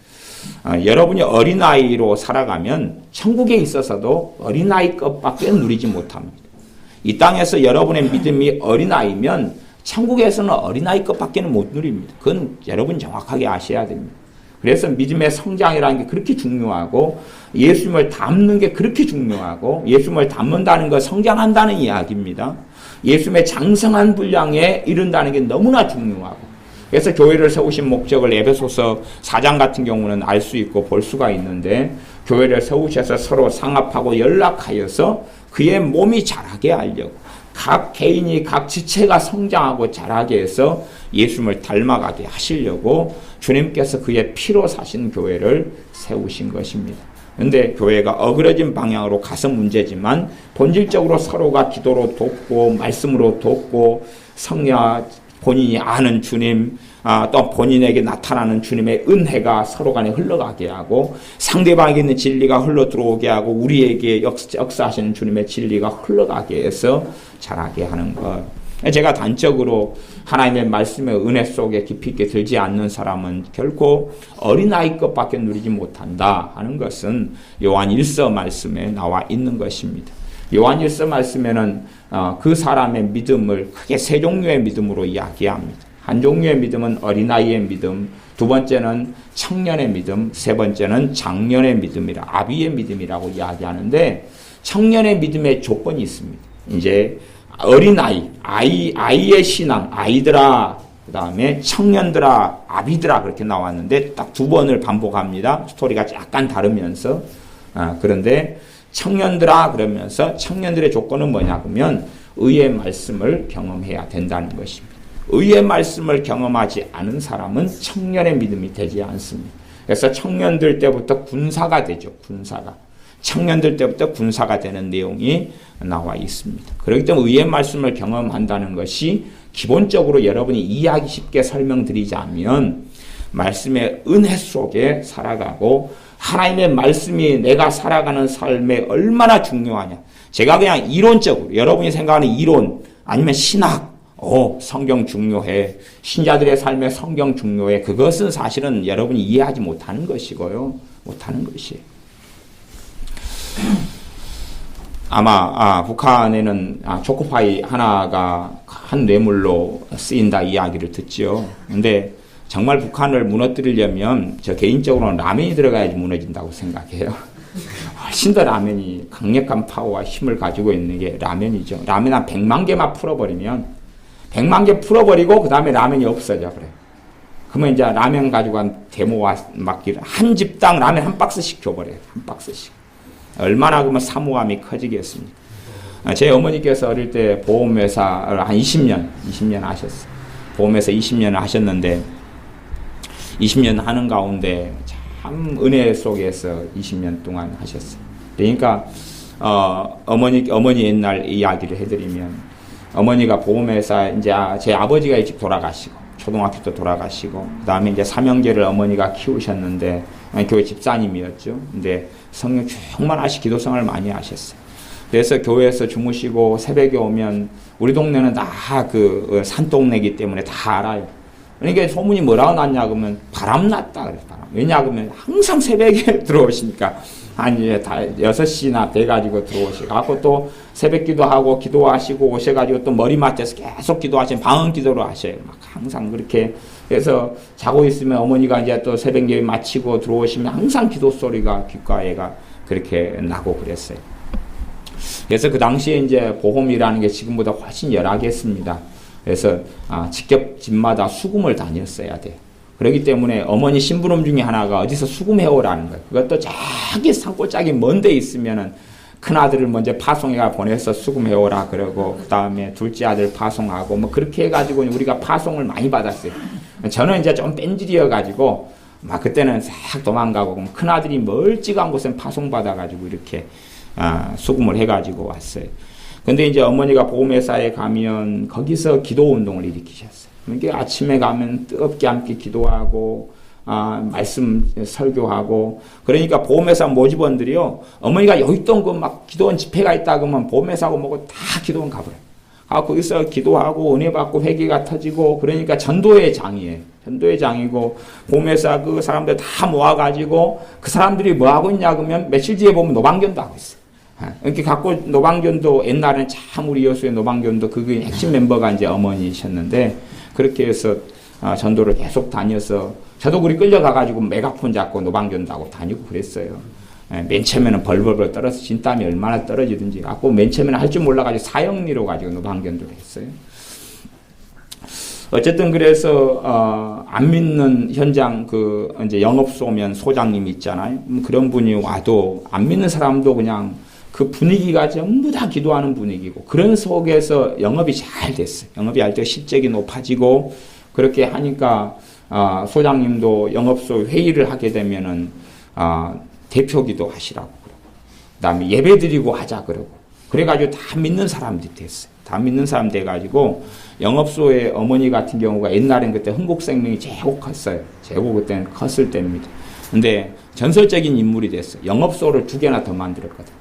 [SPEAKER 1] 여러분이 어린아이로 살아가면 천국에 있어서도 어린아이 것밖에 누리지 못합니다. 이 땅에서 여러분의 믿음이 어린아이면 천국에서는 어린아이 것밖에 못 누립니다. 그건 여러분 정확하게 아셔야 됩니다. 그래서 믿음의 성장이라는 게 그렇게 중요하고 예수님을 닮는 게 그렇게 중요하고 예수님을 닮는다는 건 성장한다는 이야기입니다. 예수님의 장성한 분량에 이른다는 게 너무나 중요하고 그래서 교회를 세우신 목적을 에베소서 4장 같은 경우는 알 수 있고 볼 수가 있는데 교회를 세우셔서 서로 상합하고 연락하여서 그의 몸이 자라게 하려고 각 개인이 각 지체가 성장하고 자라게 해서 예수님을 닮아가게 하시려고 주님께서 그의 피로 사신 교회를 세우신 것입니다. 그런데 교회가 어그러진 방향으로 가서 문제지만 본질적으로 서로가 기도로 돕고 말씀으로 돕고 본인이 아는 주님, 또 본인에게 나타나는 주님의 은혜가 서로 간에 흘러가게 하고 상대방에게 있는 진리가 흘러 들어오게 하고 우리에게 역사하시는 주님의 진리가 흘러가게 해서 자라게 하는 것. 제가 단적으로 하나님의 말씀의 은혜 속에 깊이 있게 들지 않는 사람은 결코 어린아이 것밖에 누리지 못한다 하는 것은 요한 1서 말씀에 나와 있는 것입니다. 요한 1서 말씀에는 그 사람의 믿음을 크게 세 종류의 믿음으로 이야기합니다. 한 종류의 믿음은 어린아이의 믿음, 두 번째는 청년의 믿음, 세 번째는 장년의 믿음이라 아비의 믿음이라고 이야기하는데 청년의 믿음의 조건이 있습니다. 이제 어린아이, 아이의 신앙, 아이들아, 그 다음에 청년들아, 아비들아 그렇게 나왔는데 딱 두 번을 반복합니다. 스토리가 약간 다르면서 그런데 청년들아 그러면서 청년들의 조건은 뭐냐 그러면 의의 말씀을 경험해야 된다는 것입니다. 의의 말씀을 경험하지 않은 사람은 청년의 믿음이 되지 않습니다. 그래서 청년들 때부터 군사가 되죠. 군사가. 청년들 때부터 군사가 되는 내용이 나와 있습니다. 그렇기 때문에 의의 말씀을 경험한다는 것이 기본적으로 여러분이 이해하기 쉽게 설명드리자면 말씀의 은혜 속에 살아가고 하나님의 말씀이 내가 살아가는 삶에 얼마나 중요하냐. 제가 그냥 이론적으로 여러분이 생각하는 이론 아니면 신학 성경 중요해. 신자들의 삶에 성경 중요해. 그것은 사실은 여러분이 이해하지 못하는 것이고요. 못하는 것이에요. 아마 북한에는 초코파이 하나가 한 뇌물로 쓰인다 이야기를 듣죠. 근데 정말 북한을 무너뜨리려면 저 개인적으로는 라면이 들어가야지 무너진다고 생각해요. 훨씬 더 라면이 강력한 파워와 힘을 가지고 있는 게 라면이죠. 라면 한 100만 개만 풀어버리면 100만 개 풀어버리고 그 다음에 라면이 없어져 그래. 그러면 이제 라면 가지고 한 데모와 맡기를 한 집당 라면 한 박스씩 줘버려요. 한 박스씩. 얼마나 그러면 사모함이 커지겠습니까? 제 어머니께서 어릴 때 보험회사를 한 20년 하셨어요. 보험회사 20년을 하셨는데 20년 하는 가운데 참 은혜 속에서 20년 동안 하셨어요. 그러니까 어머니 옛날 이야기를 해드리면 어머니가 보험회사 이제 제 아버지가 일찍 돌아가시고 초등학교 때 돌아가시고 그 다음에 이제 삼형제를 어머니가 키우셨는데 교회 집사님이었죠. 근데 성령 충만하시 기도생활을 많이 하셨어요. 그래서 교회에서 주무시고 새벽에 오면 우리 동네는 다 그 산동네기 때문에 다 알아요. 그러니까 소문이 뭐라고 났냐 그러면 바람 났다 그래요. 바람. 왜냐 그러면 항상 새벽에 들어오시니까 한 6시나 돼가지고 들어오시고 하고 또 새벽 기도하고 기도하시고 오셔가지고 또 머리 맞춰서 계속 기도하시면 방언 기도로 하셔요. 막 항상 그렇게. 그래서 자고 있으면 어머니가 이제 또 새벽 예배 마치고 들어오시면 항상 기도 소리가 귓가에가 그렇게 나고 그랬어요. 그래서 그 당시에 이제 보험이라는 게 지금보다 훨씬 열악했습니다. 그래서 직접 집마다 수금을 다녔어야 돼. 그렇기 때문에 어머니 심부름 중에 하나가 어디서 수금해오라는 거예요. 그것도 저기 산골짜기 먼 데 있으면은 큰아들을 먼저 파송해가 보내서 수금해오라 그러고 그 다음에 둘째 아들 파송하고 뭐 그렇게 해가지고 우리가 파송을 많이 받았어요. 저는 이제 좀 뺀질이어가지고 막 그때는 싹 도망가고 큰아들이 멀찍한 곳엔 파송받아가지고 이렇게 수금을 해가지고 왔어요. 근데 이제 어머니가 보험회사에 가면 거기서 기도 운동을 일으키셨어요. 그러니까 아침에 가면 뜨겁게 함께 기도하고 말씀 설교하고 그러니까 보험회사 모집원들이요 어머니가 여기 있던 그 막 기도원 집회가 있다 그러면 보험회사하고 뭐고 다 기도원 가버려요. 거기서 기도하고 은혜 받고 회개가 터지고 그러니까 전도의 장이에요. 전도의 장이고 보험회사 그 사람들 다 모아가지고 그 사람들이 뭐 하고 있냐 그러면 며칠 뒤에 보면 노방견도 하고 있어요. 이렇게 갖고 노방견도 옛날에는 참 우리 여수의 노방견도 그게 핵심 멤버가 이제 어머니셨는데 그렇게 해서 전도를 계속 다녀서 저도 그리 끌려가가지고 메가폰 잡고 노방견도 하고 다니고 그랬어요. 맨 처음에는 벌벌벌 떨어서 진땀이 얼마나 떨어지든지 갖고 맨 처음에는 할 줄 몰라가지고 사형리로 가지고 노방견도를 했어요. 어쨌든 그래서 안 믿는 현장 이제 영업소 오면 소장님 있잖아요. 그런 분이 와도 안 믿는 사람도 그냥 그 분위기가 전부 다 기도하는 분위기고 그런 속에서 영업이 잘 됐어요. 영업이 할 때 실적이 높아지고 그렇게 하니까 소장님도 영업소 회의를 하게 되면은 대표기도 하시라고 그러고 그다음에 예배드리고 하자 그러고 그래가지고 다 믿는 사람들이 됐어요. 다 믿는 사람 돼가지고 영업소의 어머니 같은 경우가 옛날엔 그때 흥국생명이 제고 컸어요. 제고 그때는 컸을 때입니다. 근데 전설적인 인물이 됐어요. 영업소를 2개나 더 만들었거든.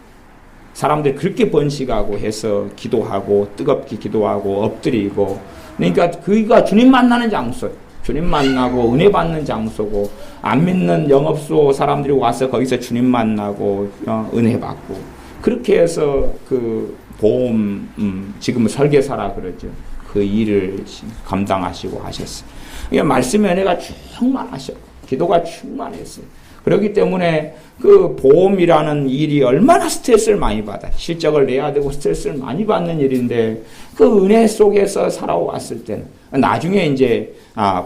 [SPEAKER 1] 사람들이 그렇게 번식하고 해서 기도하고 뜨겁게 기도하고 엎드리고 그러니까 그가 주님 만나는 장소예요. 주님 만나고 은혜 받는 장소고 안 믿는 영업소 사람들이 와서 거기서 주님 만나고 은혜 받고 그렇게 해서 그 보험 지금은 설계사라 그러죠. 그 일을 감당하시고 하셨어요. 그러니까 말씀의 은혜가 충만하셨고 기도가 충만했어요. 그렇기 때문에 그 보험이라는 일이 얼마나 스트레스를 많이 받아요. 실적을 내야 되고 스트레스를 많이 받는 일인데 그 은혜 속에서 살아왔을 때는 나중에 이제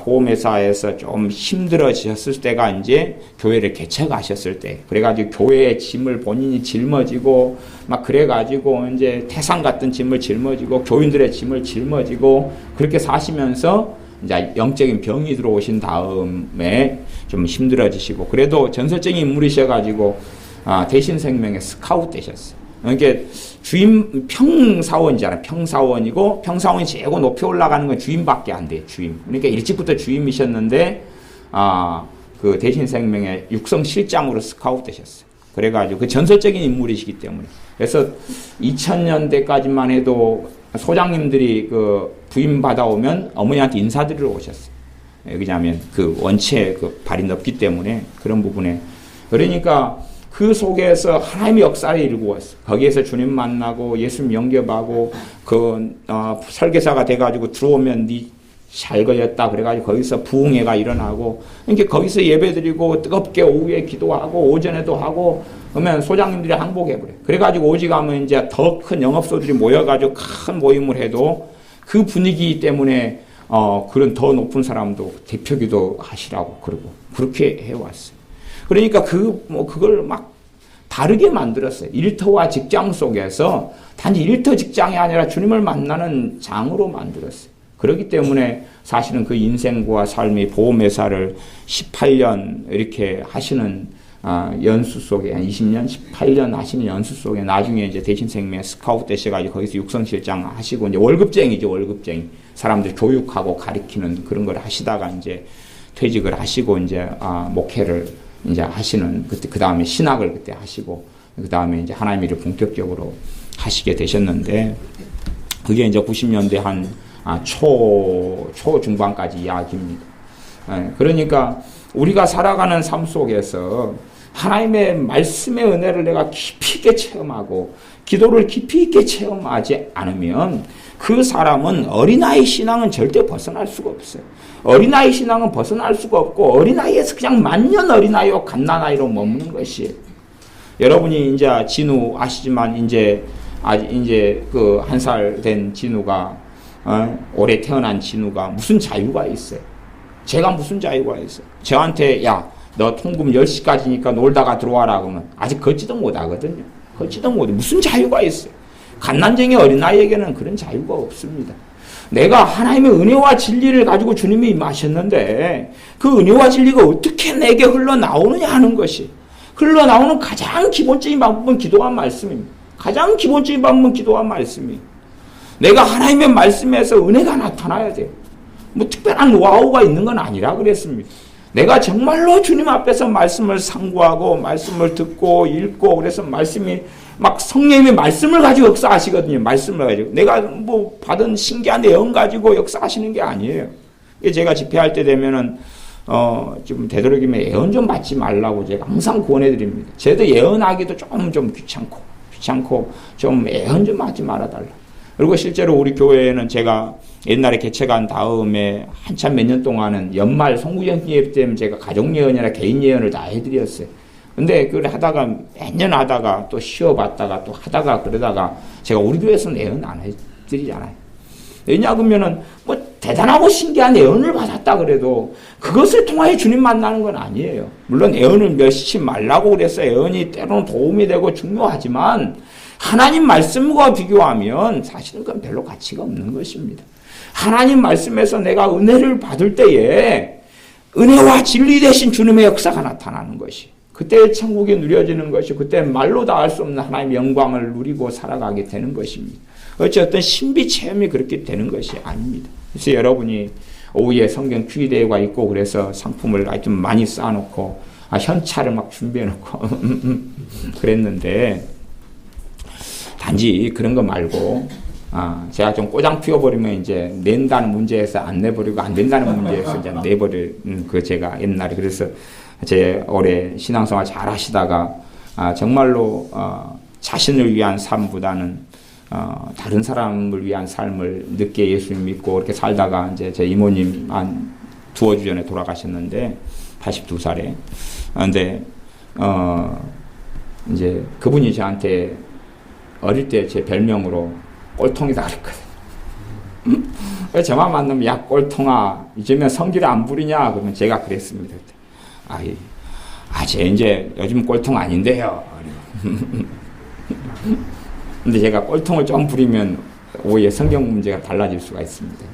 [SPEAKER 1] 보험회사에서 좀 힘들어지셨을 때가 이제 교회를 개척하셨을 때 그래가지고 교회의 짐을 본인이 짊어지고 막 그래가지고 이제 태산 같은 짐을 짊어지고 교인들의 짐을 짊어지고 그렇게 사시면서 이제 영적인 병이 들어오신 다음에 좀 힘들어지시고 그래도 전설적인 인물이셔가지고 대신생명의 스카우트 되셨어요. 그러니까 주임 평사원이잖아요. 평사원이고 평사원이 최고 높이 올라가는 건 주임밖에 안 돼요. 주임. 그러니까 일찍부터 주임이셨는데 그 대신생명의 육성실장으로 스카우트 되셨어요. 그래가지고 그 전설적인 인물이시기 때문에 그래서 2000년대까지만 해도 소장님들이 그 부임 받아오면 어머니한테 인사드리러 오셨어요. 왜냐하면 그 원체 그 발이 넓기 때문에 그런 부분에. 그러니까 그 속에서 하나님의 역사를 일구었어요. 거기에서 주님 만나고 예수님 영접하고 설계사가 돼가지고 들어오면 네 잘 걸렸다 그래가지고 거기서 부흥회가 일어나고, 그러니까 거기서 예배드리고 뜨겁게 오후에 기도하고 오전에도 하고, 그러면 소장님들이 항복해버려요. 그래가지고 오직하면 이제 더 큰 영업소들이 모여가지고 큰 모임을 해도 그 분위기 때문에 그런 더 높은 사람도 대표기도 하시라고 그러고 그렇게 해왔어요. 그러니까 그걸 막 다르게 만들었어요. 일터와 직장 속에서 단지 일터 직장이 아니라 주님을 만나는 장으로 만들었어요. 그렇기 때문에 사실은 그 인생과 삶의 보험회사를 18년 이렇게 하시는 연수 속에, 20년, 18년 하시는 연수 속에 나중에 이제 대신생명 스카우트 되셔가지고 거기서 육성실장 하시고, 이제 월급쟁이죠, 월급쟁이. 사람들 교육하고 가리키는 그런 걸 하시다가 이제 퇴직을 하시고, 이제, 목회를 이제 하시는, 그 다음에 신학을 그때 하시고, 그 다음에 이제 하나님의 일을 본격적으로 하시게 되셨는데, 그게 이제 90년대 한 초중반까지 이야기입니다. 그러니까 우리가 살아가는 삶 속에서 하나님의 말씀의 은혜를 내가 깊이 있게 체험하고 기도를 깊이 있게 체험하지 않으면 그 사람은 어린아이 신앙은 절대 벗어날 수가 없어요. 어린아이 신앙은 벗어날 수가 없고 어린아이에서 그냥 만년 어린아이와 갓난아이로 머무는 것이에요. 여러분이 이제 진우 아시지만 이제 그 1살 된 진우가 올해 태어난 진우가 무슨 자유가 있어요? 제가 무슨 자유가 있어요? 저한테 야, 너 통금 10시까지니까 놀다가 들어와라 그러면 아직 걷지도 못하거든요. 걷지도 못해. 무슨 자유가 있어요? 갓난쟁이 어린아이에게는 그런 자유가 없습니다. 내가 하나님의 은혜와 진리를 가지고 주님이 임하셨는데 그 은혜와 진리가 어떻게 내게 흘러나오느냐 하는 것이, 흘러나오는 가장 기본적인 방법은 기도와 말씀입니다. 가장 기본적인 방법은 기도와 말씀이에요. 내가 하나님의 말씀에서 은혜가 나타나야 돼요. 뭐 특별한 노하우가 있는 건 아니라 그랬습니다. 내가 정말로 주님 앞에서 말씀을 상고하고 말씀을 듣고 읽고, 그래서 말씀이 막 성령님의 말씀을 가지고 역사하시거든요. 말씀을 가지고. 내가 뭐 받은 신기한 내용 가지고 역사하시는 게 아니에요. 제가 집회할 때 되면은 좀 되도록이면 예언 좀 받지 말라고 제가 항상 권해 드립니다. 저도 예언하기도 좀 귀찮고 좀 예언 좀 하지 말아 달라. 그리고 실제로 우리 교회에는 제가 옛날에 개척한 다음에 한참 몇 년 동안은 연말 송구전 예배 때문에 제가 가족 예언이나 개인 예언을 다 해드렸어요. 근데 그걸 하다가 몇 년 하다가 또 쉬어봤다가 또 하다가 그러다가 제가 우리 교회에서는 예언 안 해드리잖아요. 왜냐 그러면은 뭐 대단하고 신기한 예언을 받았다 그래도 그것을 통하여 주님 만나는 건 아니에요. 물론 예언을 멸시치 말라고 그래서 예언이 때로는 도움이 되고 중요하지만 하나님 말씀과 비교하면 사실은 그건 별로 가치가 없는 것입니다. 하나님 말씀에서 내가 은혜를 받을 때에 은혜와 진리 대신 주님의 역사가 나타나는 것이, 그때 천국이 누려지는 것이, 그때 말로 다 할 수 없는 하나님의 영광을 누리고 살아가게 되는 것입니다. 어쨌든 신비 체험이 그렇게 되는 것이 아닙니다. 그래서 여러분이 오후에 성경 큐이대회가 있고 그래서 상품을 좀 많이 쌓아놓고 현찰을 막 준비해놓고 그랬는데, 단지 그런 거 말고 제가 좀 꼬장 피워버리면 이제 낸다는 문제에서 안 내버리고 안 된다는 문제에서 이제 내버리는 그 제가 옛날에 그래서 제 올해 신앙생활 잘 하시다가 정말로 자신을 위한 삶보다는 다른 사람을 위한 삶을 늦게 예수님 믿고 이렇게 살다가 이제 제 이모님 한 두어 주 전에 돌아가셨는데 82살에. 근데 이제 그분이 저한테 어릴 때 제 별명으로 꼴통이다 그랬거든요. 저만 만나면 야 꼴통아 이제면 성질을 안 부리냐 그러면 제가 그랬습니다. 쟤 이제 요즘 꼴통 아닌데요. 근데 제가 꼴통을 좀 부리면 오히려 성경 문제가 달라질 수가 있습니다.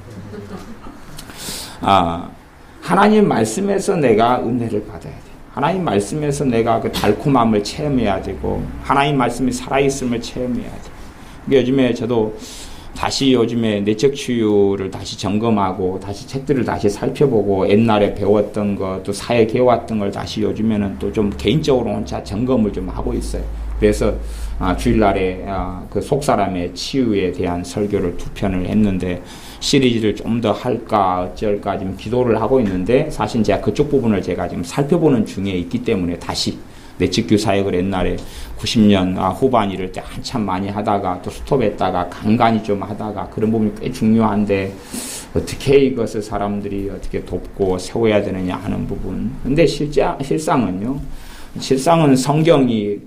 [SPEAKER 1] 하나님 말씀에서 내가 은혜를 받아야 돼. 하나님 말씀에서 내가 그 달콤함을 체험해야 되고 하나님 말씀이 살아있음을 체험해야 돼. 요즘에 저도 다시 요즘에 내적 치유를 다시 점검하고 다시 책들을 다시 살펴보고 옛날에 배웠던 것 또 사회 해왔던 걸 다시 요즘에는 또 좀 개인적으로 혼자 점검을 좀 하고 있어요. 그래서 주일날에 그 속사람의 치유에 대한 설교를 2편을 했는데 시리즈를 좀 더 할까 어쩔까 지금 기도를 하고 있는데 사실 제가 그쪽 부분을 제가 지금 살펴보는 중에 있기 때문에 다시 내측교 사역을 옛날에 90년 후반 이럴 때 한참 많이 하다가 또 스톱했다가 간간히 좀 하다가 그런 부분이 꽤 중요한데 어떻게 이것을 사람들이 어떻게 돕고 세워야 되느냐 하는 부분. 근데 실상은 성경이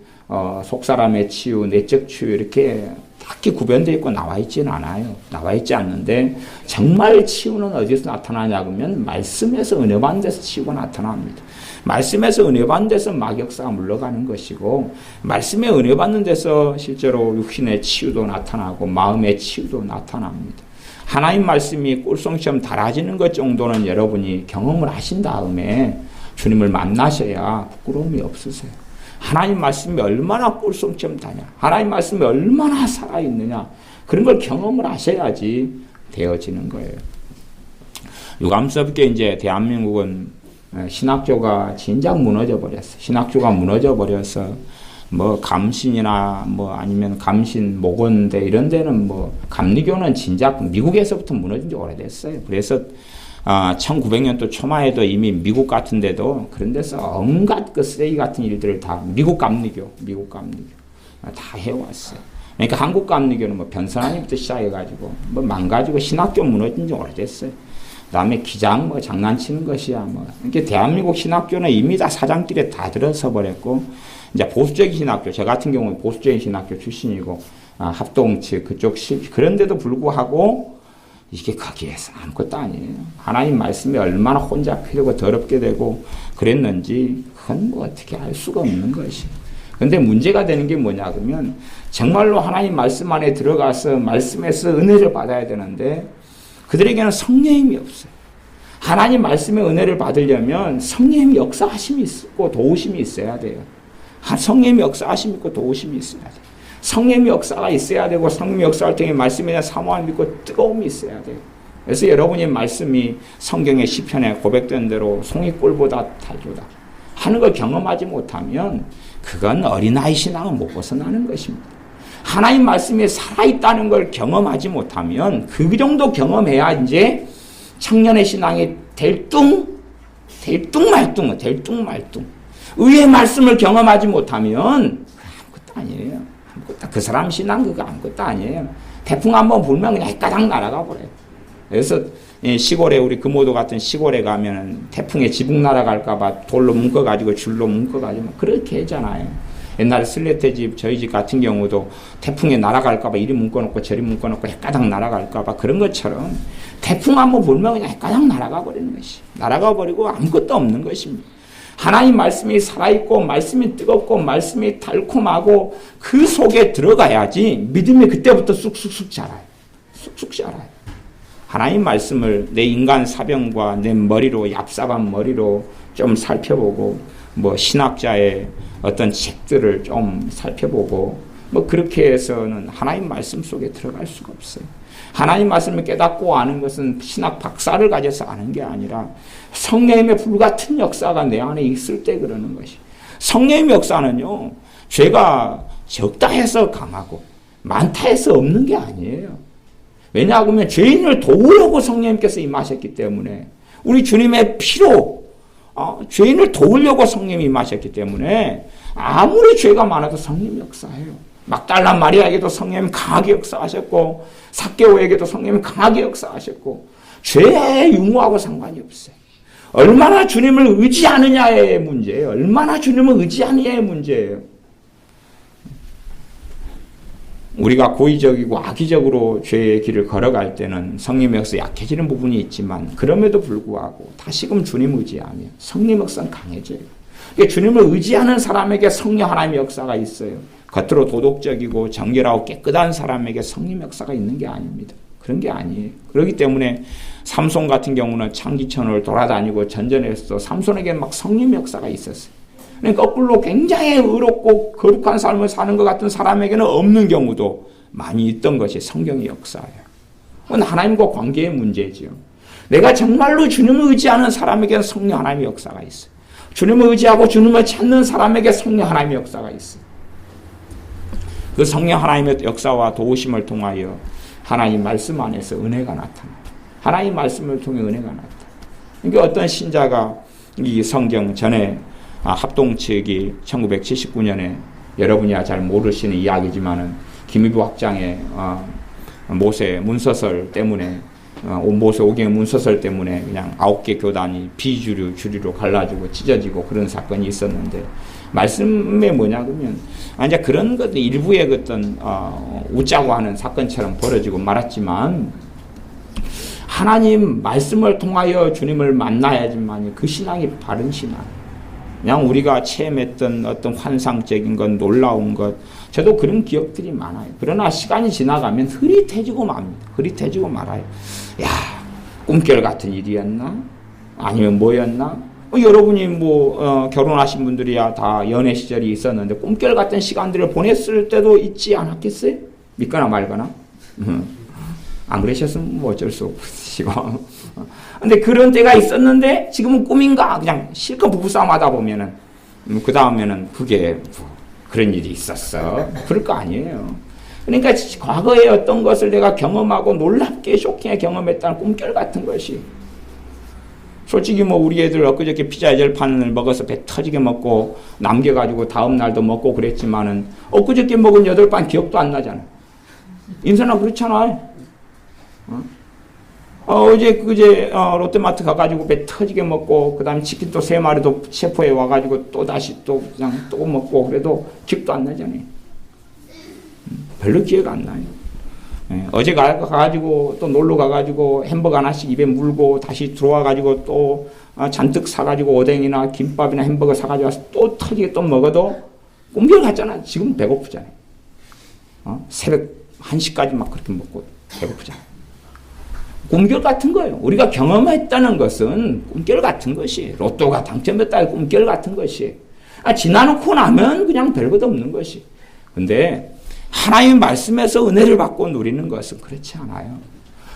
[SPEAKER 1] 속사람의 치유, 내적 치유 이렇게 딱히 구별되어 있고 나와 있지는 않아요. 나와 있지 않는데 정말 치유는 어디서 나타나냐 그러면 말씀에서 은혜 받는 데서 치유가 나타납니다. 말씀에서 은혜 받는 데서 막역사가 물러가는 것이고 말씀에 은혜 받는 데서 실제로 육신의 치유도 나타나고 마음의 치유도 나타납니다. 하나님 말씀이 꿀송처럼 달아지는 것 정도는 여러분이 경험을 하신 다음에 주님을 만나셔야 부끄러움이 없으세요. 하나님 말씀이 얼마나 꿀송처럼 다냐, 하나님 말씀이 얼마나 살아있느냐 그런 걸 경험을 하셔야지 되어지는 거예요. 유감스럽게 이제 대한민국은 신학교가 진작 무너져 버렸어. 신학교가 무너져 버려서 뭐 감신이나 뭐 아니면 감신 목원대 이런 데는 뭐 감리교는 진작 미국에서부터 무너진 지 오래됐어요. 그래서 1900년도 초반에도 이미 미국 같은 데도 그런 데서 온갖 그 쓰레기 같은 일들을 다 미국 감리교 다 해왔어요. 그러니까 한국 감리교는 뭐 변선하니부터 시작해가지고 뭐 망가지고 신학교 무너진 지 오래됐어요. 그다음에 기장 뭐 장난치는 것이야 뭐. 그러니까 대한민국 신학교는 이미 다 사장길에 다 들어서 버렸고 이제 보수적인 신학교, 저 같은 경우는 보수적인 신학교 출신이고 합동 측 그쪽 그런데도 불구하고 이게 거기에서 아무것도 아니에요. 하나님 말씀이 얼마나 혼자 필요고 더럽게 되고 그랬는지 그건 뭐 어떻게 알 수가 없는 것이. 근데 문제가 되는 게 뭐냐 그러면 정말로 하나님 말씀 안에 들어가서 말씀에서 은혜를 받아야 되는데 그들에게는 성령님이 없어요. 하나님 말씀의 은혜를 받으려면 성령님이 역사하심이 있고 도우심이 있어야 돼요. 성령님이 역사하심이 있고 도우심이 있어야 돼요. 성령님의 역사가 있어야 되고 성령의 역사할 때에 말씀에 대한 사모함이 믿고 뜨거움이 있어야 돼요. 그래서 여러분의 말씀이 성경의 시편에 고백된 대로 송이꿀보다 달도다 하는 걸 경험하지 못하면 그건 어린아이 신앙은 못 벗어나는 것입니다. 하나님 말씀이 살아있다는 걸 경험하지 못하면 그 정도 경험해야 이제 청년의 신앙이 될뚱말뚱 의의 말씀을 경험하지 못하면 아무것도 아니에요. 그 사람 신앙 그거 아무것도 아니에요. 태풍 한번 불면 그냥 까닥 날아가 버려요. 그래서 시골에 우리 금오도 같은 시골에 가면은 태풍에 지붕 날아갈까봐 돌로 묶어가지고 줄로 묶어가지고 그렇게 하잖아요. 옛날에 슬레트 집 저희 집 같은 경우도 태풍에 날아갈까봐 이리 묶어놓고 저리 묶어놓고 까닥 날아갈까봐 그런 것처럼 태풍 한번 불면 그냥 까닥 날아가 버리는 것이 날아가 버리고 아무것도 없는 것입니다. 하나님 말씀이 살아있고 말씀이 뜨겁고 말씀이 달콤하고 그 속에 들어가야지 믿음이 그때부터 쑥쑥쑥 자라요. 쑥쑥 자라요. 하나님 말씀을 내 인간 사병과 내 머리로 얍삽한 머리로 좀 살펴보고 뭐 신학자의 어떤 책들을 좀 살펴보고 뭐 그렇게 해서는 하나님 말씀 속에 들어갈 수가 없어요. 하나님 말씀을 깨닫고 아는 것은 신학 박사를 가져서 아는 게 아니라 성령님의 불같은 역사가 내 안에 있을 때 그러는 것이. 성령님의 역사는요, 죄가 적다 해서 강하고 많다 해서 없는 게 아니에요. 왜냐하면 죄인을 도우려고 성령님께서 임하셨기 때문에 우리 주님의 피로 죄인을 도우려고 성령님이 임하셨기 때문에 아무리 죄가 많아도 성령님 역사해요. 막달라 마리아에게도 성령님 강하게 역사하셨고 삭개오에게도 성령님 강하게 역사하셨고 죄의 유무하고 상관이 없어요. 얼마나 주님을 의지하느냐의 문제예요. 얼마나 주님을 의지하느냐의 문제예요. 우리가 고의적이고 악의적으로 죄의 길을 걸어갈 때는 성령의 역사 약해지는 부분이 있지만 그럼에도 불구하고 다시금 주님 의지하며 성령 역사는 강해져요. 그러니까 주님을 의지하는 사람에게 성령 하나님의 역사가 있어요. 겉으로 도덕적이고 정결하고 깨끗한 사람에게 성령 역사가 있는 게 아닙니다. 그런 게 아니에요. 그렇기 때문에 삼손 같은 경우는 창기천을 돌아다니고 전전했어. 삼손에게 막 성령 역사가 있었어요. 그러니까 거꾸로 굉장히 의롭고 거룩한 삶을 사는 것 같은 사람에게는 없는 경우도 많이 있던 것이 성경의 역사예요. 그건 하나님과 관계의 문제지요. 내가 정말로 주님을 의지하는 사람에게는 성령 하나님의 역사가 있어요. 주님을 의지하고 주님을 찾는 사람에게 성령 하나님의 역사가 있어요. 그 성령 하나님의 역사와 도우심을 통하여 하나님 말씀 안에서 은혜가 나타나요. 하나님 말씀을 통해 은혜가 나타나요. 그러니까 어떤 신자가 이 성경 전에 합동 측이 1979년에 여러분이 잘 모르시는 이야기지만은 김의부 학장의 모세 문서설 때문에 모세 오경의 문서설 때문에 그냥 9개 교단이 비주류 주류로 갈라지고 찢어지고 그런 사건이 있었는데 말씀에 뭐냐 그러면 이제 그런 것도 일부의 어떤 웃자고 하는 사건처럼 벌어지고 말았지만 하나님 말씀을 통하여 주님을 만나야지만 그 신앙이 바른 신앙. 그냥 우리가 체험했던 어떤 환상적인 것, 놀라운 것, 저도 그런 기억들이 많아요. 그러나 시간이 지나가면 흐릿해지고 맙니다. 흐릿해지고 말아요. 야, 꿈결 같은 일이었나? 아니면 뭐였나? 여러분이 결혼하신 분들이야 다 연애 시절이 있었는데 꿈결 같은 시간들을 보냈을 때도 있지 않았겠어요? 믿거나 말거나. 안 그러셨으면 어쩔 수 없으시고. 근데 그런 때가 있었는데 지금은 꿈인가? 그냥 실컷 부부싸움 하다 보면은 그 다음에는 그게 그런 일이 있었어. 그럴 거 아니에요. 그러니까 과거에 어떤 것을 내가 경험하고 놀랍게 쇼킹하게 경험했다는 꿈결 같은 것이 솔직히 우리 애들 엊그저께 피자 여덟판을 먹어서 배 터지게 먹고 남겨가지고 다음 날도 먹고 그랬지만은 엊그저께 먹은 8판 기억도 안 나잖아. 인선아 그렇잖아. 그제 롯데마트 가가지고 배 터지게 먹고 그 다음에 치킨 또 3마리도 셰프에 와가지고 또 다시 또 그냥 또 먹고 그래도 기억도 안 나잖아요. 별로 기억 안 나요. 어제 가가지고 또 놀러 가가지고 햄버거 하나씩 입에 물고 다시 들어와가지고 또 잔뜩 사가지고 오뎅이나 김밥이나 햄버거 사가지고 와서 또 터지게 또 먹어도 꿈결 같잖아. 지금 배고프잖아요. 새벽 1시까지 막 그렇게 먹고 배고프잖아요. 꿈결 같은 거예요. 우리가 경험했다는 것은 꿈결 같은 것이 로또가 당첨됐다 꿈결 같은 것이 지나놓고 나면 그냥 별것 없는 것이. 근데 하나님 말씀에서 은혜를 받고 누리는 것은 그렇지 않아요.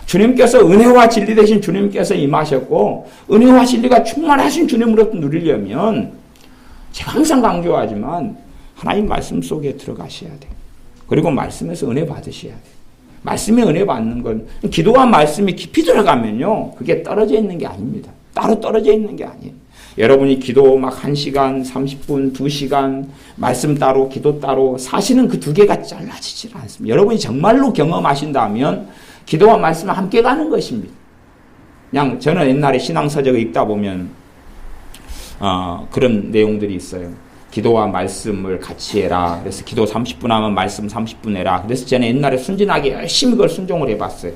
[SPEAKER 1] 주님께서 은혜와 진리 되신 주님께서 임하셨고 은혜와 진리가 충만하신 주님으로부터 누리려면 제가 항상 강조하지만 하나님 말씀 속에 들어가셔야 돼요. 그리고 말씀에서 은혜 받으셔야 돼요. 말씀에 은혜 받는 건 기도와 말씀이 깊이 들어가면요 그게 떨어져 있는 게 아닙니다. 따로 떨어져 있는 게 아니에요. 여러분이 기도 막 1시간 30분 2시간 말씀 따로 기도 따로 사실은 그 두 개가 잘라지질 않습니다. 여러분이 정말로 경험하신다면 기도와 말씀은 함께 가는 것입니다. 그냥 저는 옛날에 신앙서적을 읽다 보면 그런 내용들이 있어요. 기도와 말씀을 같이 해라. 그래서 기도 30분 하면 말씀 30분 해라. 그래서 저는 옛날에 순진하게 열심히 그걸 순종을 해봤어요.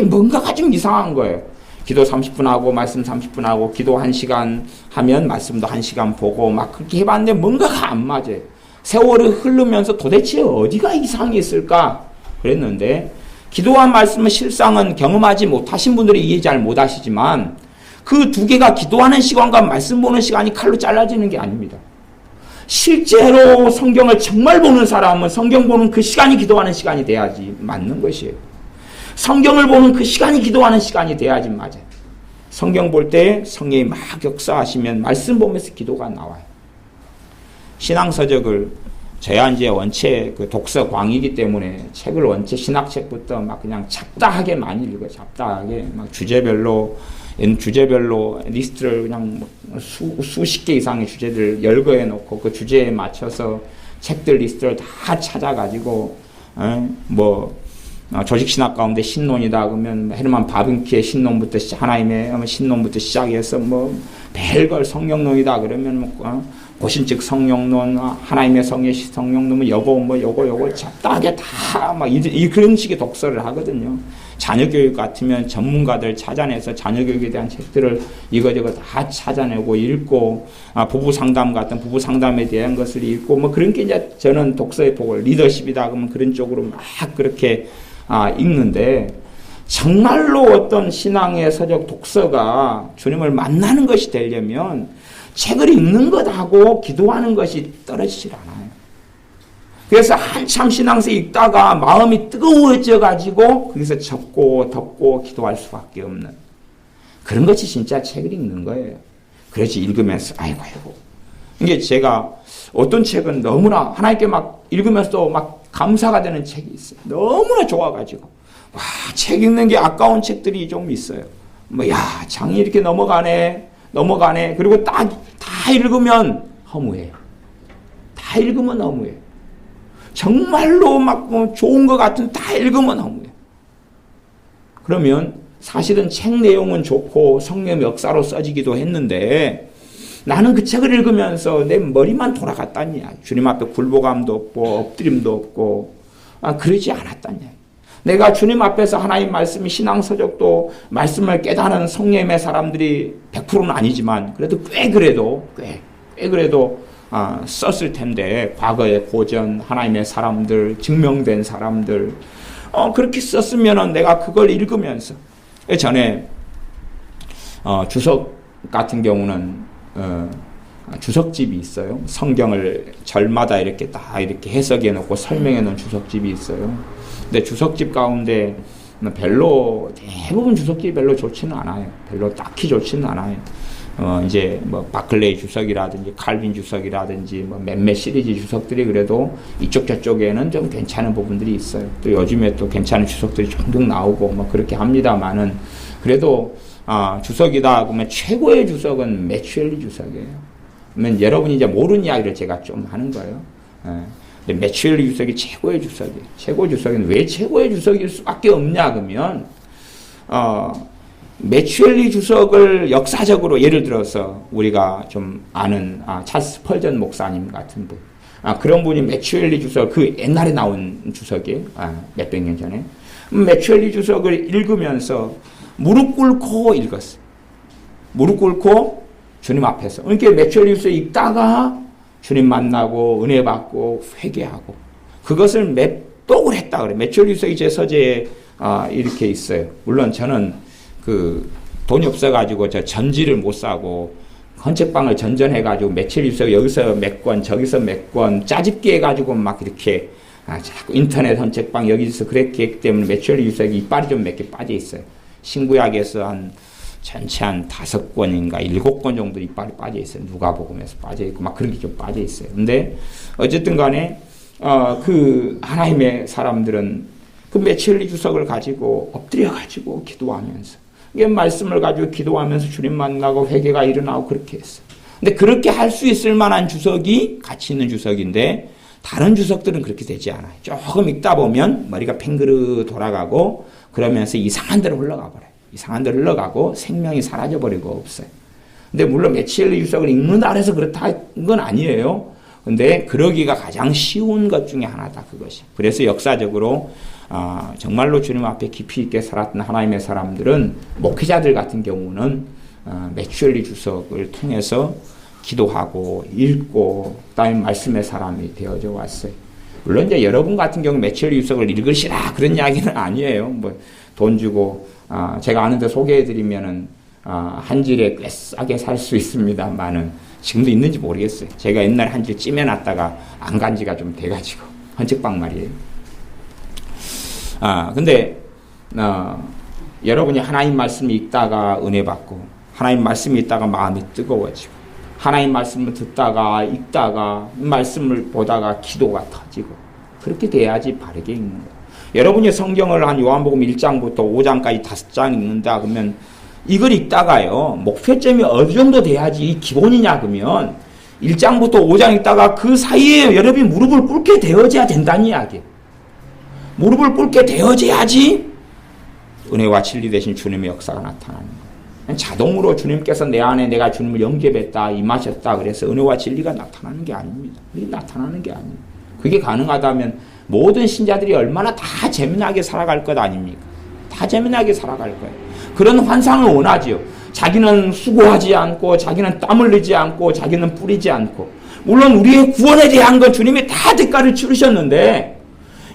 [SPEAKER 1] 뭔가가 좀 이상한 거예요. 기도 30분 하고 말씀 30분 하고 기도 1시간 하면 말씀도 1시간 보고 막 그렇게 해봤는데 뭔가가 안 맞아요. 세월이 흐르면서 도대체 어디가 이상이 있을까 그랬는데 기도와 말씀은 실상은 경험하지 못하신 분들이 이해 잘 못하시지만 그 두 개가 기도하는 시간과 말씀 보는 시간이 칼로 잘라지는 게 아닙니다. 실제로 성경을 정말 보는 사람은 성경 보는 그 시간이 기도하는 시간이 돼야지 맞는 것이에요. 성경을 보는 그 시간이 기도하는 시간이 돼야지 맞아요. 성경 볼 때 성령이 막 역사하시면 말씀 보면서 기도가 나와요. 신앙서적을 저야 이제 원체 그 독서광이기 때문에 책을 원체 신학책부터 막 그냥 잡다하게 많이 읽어요. 잡다하게 막 주제별로 리스트를 그냥 수십 개 이상의 주제들 열거해 놓고 그 주제에 맞춰서 책들 리스트를 다 찾아가지고 조직신학 가운데 신론이다 그러면 헤르만 바빙키의 신론부터 하나님의 신론부터 시작해서 별걸 성령론이다 그러면 고신적 성령론 하나님의 성령론은 요거 잡다하게 다 그런 식의 독서를 하거든요. 자녀교육 같으면 전문가들 찾아내서 자녀교육에 대한 책들을 이거저거 다 찾아내고 읽고 부부상담 같은 부부상담에 대한 것을 읽고 그런 게 이제 저는 독서의 복을 리더십이다 그러면 그런 쪽으로 막 그렇게 읽는데 정말로 어떤 신앙의 서적 독서가 주님을 만나는 것이 되려면 책을 읽는 것하고 기도하는 것이 떨어지질 않아요. 그래서 한참 신앙서 읽다가 마음이 뜨거워져 가지고 거기서 접고 덮고 기도할 수밖에 없는 그런 것이 진짜 책을 읽는 거예요. 그래서 읽으면서 아이고 이게 제가 어떤 책은 너무나 하나님께 막 읽으면서도 막 감사가 되는 책이 있어요. 너무나 좋아가지고 와, 책 읽는 게 아까운 책들이 좀 있어요. 장이 이렇게 넘어가네. 그리고 다 읽으면 허무해요. 다 읽으면 허무해요. 정말로 막 좋은 것 같은 다 읽으면 허무해요. 그러면 사실은 책 내용은 좋고 성령 역사로 써지기도 했는데 나는 그 책을 읽으면서 내 머리만 돌아갔다는 이야기. 주님 앞에 굴복함도 없고 엎드림도 없고 그러지 않았다는 이야기. 내가 주님 앞에서 하나님 말씀이 신앙서적도 말씀을 깨닫는 성령의 사람들이 100%는 아니지만 그래도 꽤 그래도 썼을 텐데 과거의 고전 하나님의 사람들 증명된 사람들 그렇게 썼으면은 내가 그걸 읽으면서 전에 주석 같은 경우는 주석집이 있어요. 성경을 절마다 이렇게 다 이렇게 해석해 놓고 설명해 놓은 주석집이 있어요. 근데 주석집 가운데 대부분 주석집이 별로 좋지는 않아요. 별로 딱히 좋지는 않아요. 이제 바클레이 주석이라든지 칼빈 주석이라든지 몇몇 시리즈 주석들이 그래도 이쪽 저쪽에는 좀 괜찮은 부분들이 있어요. 또 요즘에 또 괜찮은 주석들이 종종 나오고 그렇게 합니다만은 그래도 주석이다 그러면 최고의 주석은 매추엘리 주석이에요. 그러면 여러분이 이제 모르는 이야기를 제가 좀 하는 거예요. 매추엘리 주석이 최고의 주석이에요. 최고의 주석은 왜 최고의 주석일 수밖에 없냐 그러면 매추엘리 주석을 역사적으로 예를 들어서 우리가 좀 아는 찰스 스펄전 목사님 같은 분 그런 분이 매추엘리 주석 그 옛날에 나온 주석이에요. 몇백 년 전에 매추엘리 주석을 읽으면서 무릎 꿇고 읽었어요. 무릎 꿇고 주님 앞에서 그러니까 매추엘리 주석 읽다가 주님 만나고 은혜 받고 회개하고 그것을 맺독을 했다 그래. 매추엘리 주석이 제 서재에 이렇게 있어요. 물론 저는 돈이 없어가지고 저 전지를 못 사고 헌책방을 전전해가지고 매추엘리 주석 여기서 몇 권 저기서 몇 권 짜집기 해가지고 막 이렇게 자꾸 인터넷 헌책방 여기서 그랬기 했기 때문에 매추엘리 주석이 이빨이 좀 몇 개 빠져 있어요. 신구약에서 전체 한 5권인가 7권 정도 이빨이 빠져 있어요. 누가복음에서 빠져 있고 막 그런 게 좀 빠져 있어요. 근데 어쨌든 간에 그 하나님의 사람들은 그 매추엘리 주석을 가지고 엎드려 가지고 기도하면서 이게 말씀을 가지고 기도하면서 주님 만나고 회개가 일어나고 그렇게 했어요. 근데 그렇게 할 수 있을 만한 주석이 가치 있는 주석인데 다른 주석들은 그렇게 되지 않아요. 조금 읽다 보면 머리가 팽그르 돌아가고 그러면서 이상한 데로 흘러가 버려요. 이상한 데로 흘러가고 생명이 사라져 버리고 없어요. 근데 물론 매추엘리 주석을 읽는다 해서 그렇다는 건 아니에요. 근데 그러기가 가장 쉬운 것 중에 하나다 그것이. 그래서 역사적으로 정말로 주님 앞에 깊이 있게 살았던 하나님의 사람들은 목회자들 같은 경우는 매추엘리 주석을 통해서 기도하고 읽고 그다음에 말씀의 사람이 되어져 왔어요. 물론 이제 여러분 같은 경우 매추엘리 주석을 읽으시라 그런 이야기는 아니에요. 돈 주고 제가 아는데 소개해드리면은 한 질에 꽤 싸게 살 수 있습니다만은 지금도 있는지 모르겠어요. 제가 옛날에 한 질 찜해놨다가 안 간 지가 좀 돼가지고 헌책방 말이에요. 근데 여러분이 하나님 말씀 읽다가 은혜 받고 하나님 말씀 읽다가 마음이 뜨거워지고 하나님 말씀을 듣다가 읽다가 말씀을 보다가 기도가 터지고 그렇게 돼야지 바르게 읽는 거예요. 여러분이 성경을 한 요한복음 1장부터 5장까지 5장 읽는다 그러면 이걸 읽다가요 목표점이 어느 정도 돼야지 기본이냐 그러면 1장부터 5장 읽다가 그 사이에 여러분이 무릎을 꿇게 되어져야 된다는 이야기예요. 무릎을 꿇게 되어져야지 은혜와 진리 대신 주님의 역사가 나타나는 거예요. 자동으로 주님께서 내 안에 내가 주님을 영접했다 임하셨다 그래서 은혜와 진리가 나타나는 게 아닙니다. 그게 나타나는 게 아니에요. 그게 가능하다면 모든 신자들이 얼마나 다 재미나게 살아갈 것 아닙니까? 다 재미나게 살아갈 거예요. 그런 환상을 원하지요. 자기는 수고하지 않고 자기는 땀 흘리지 않고 자기는 뿌리지 않고 물론 우리의 구원에 대한 건 주님이 다 대가를 치르셨는데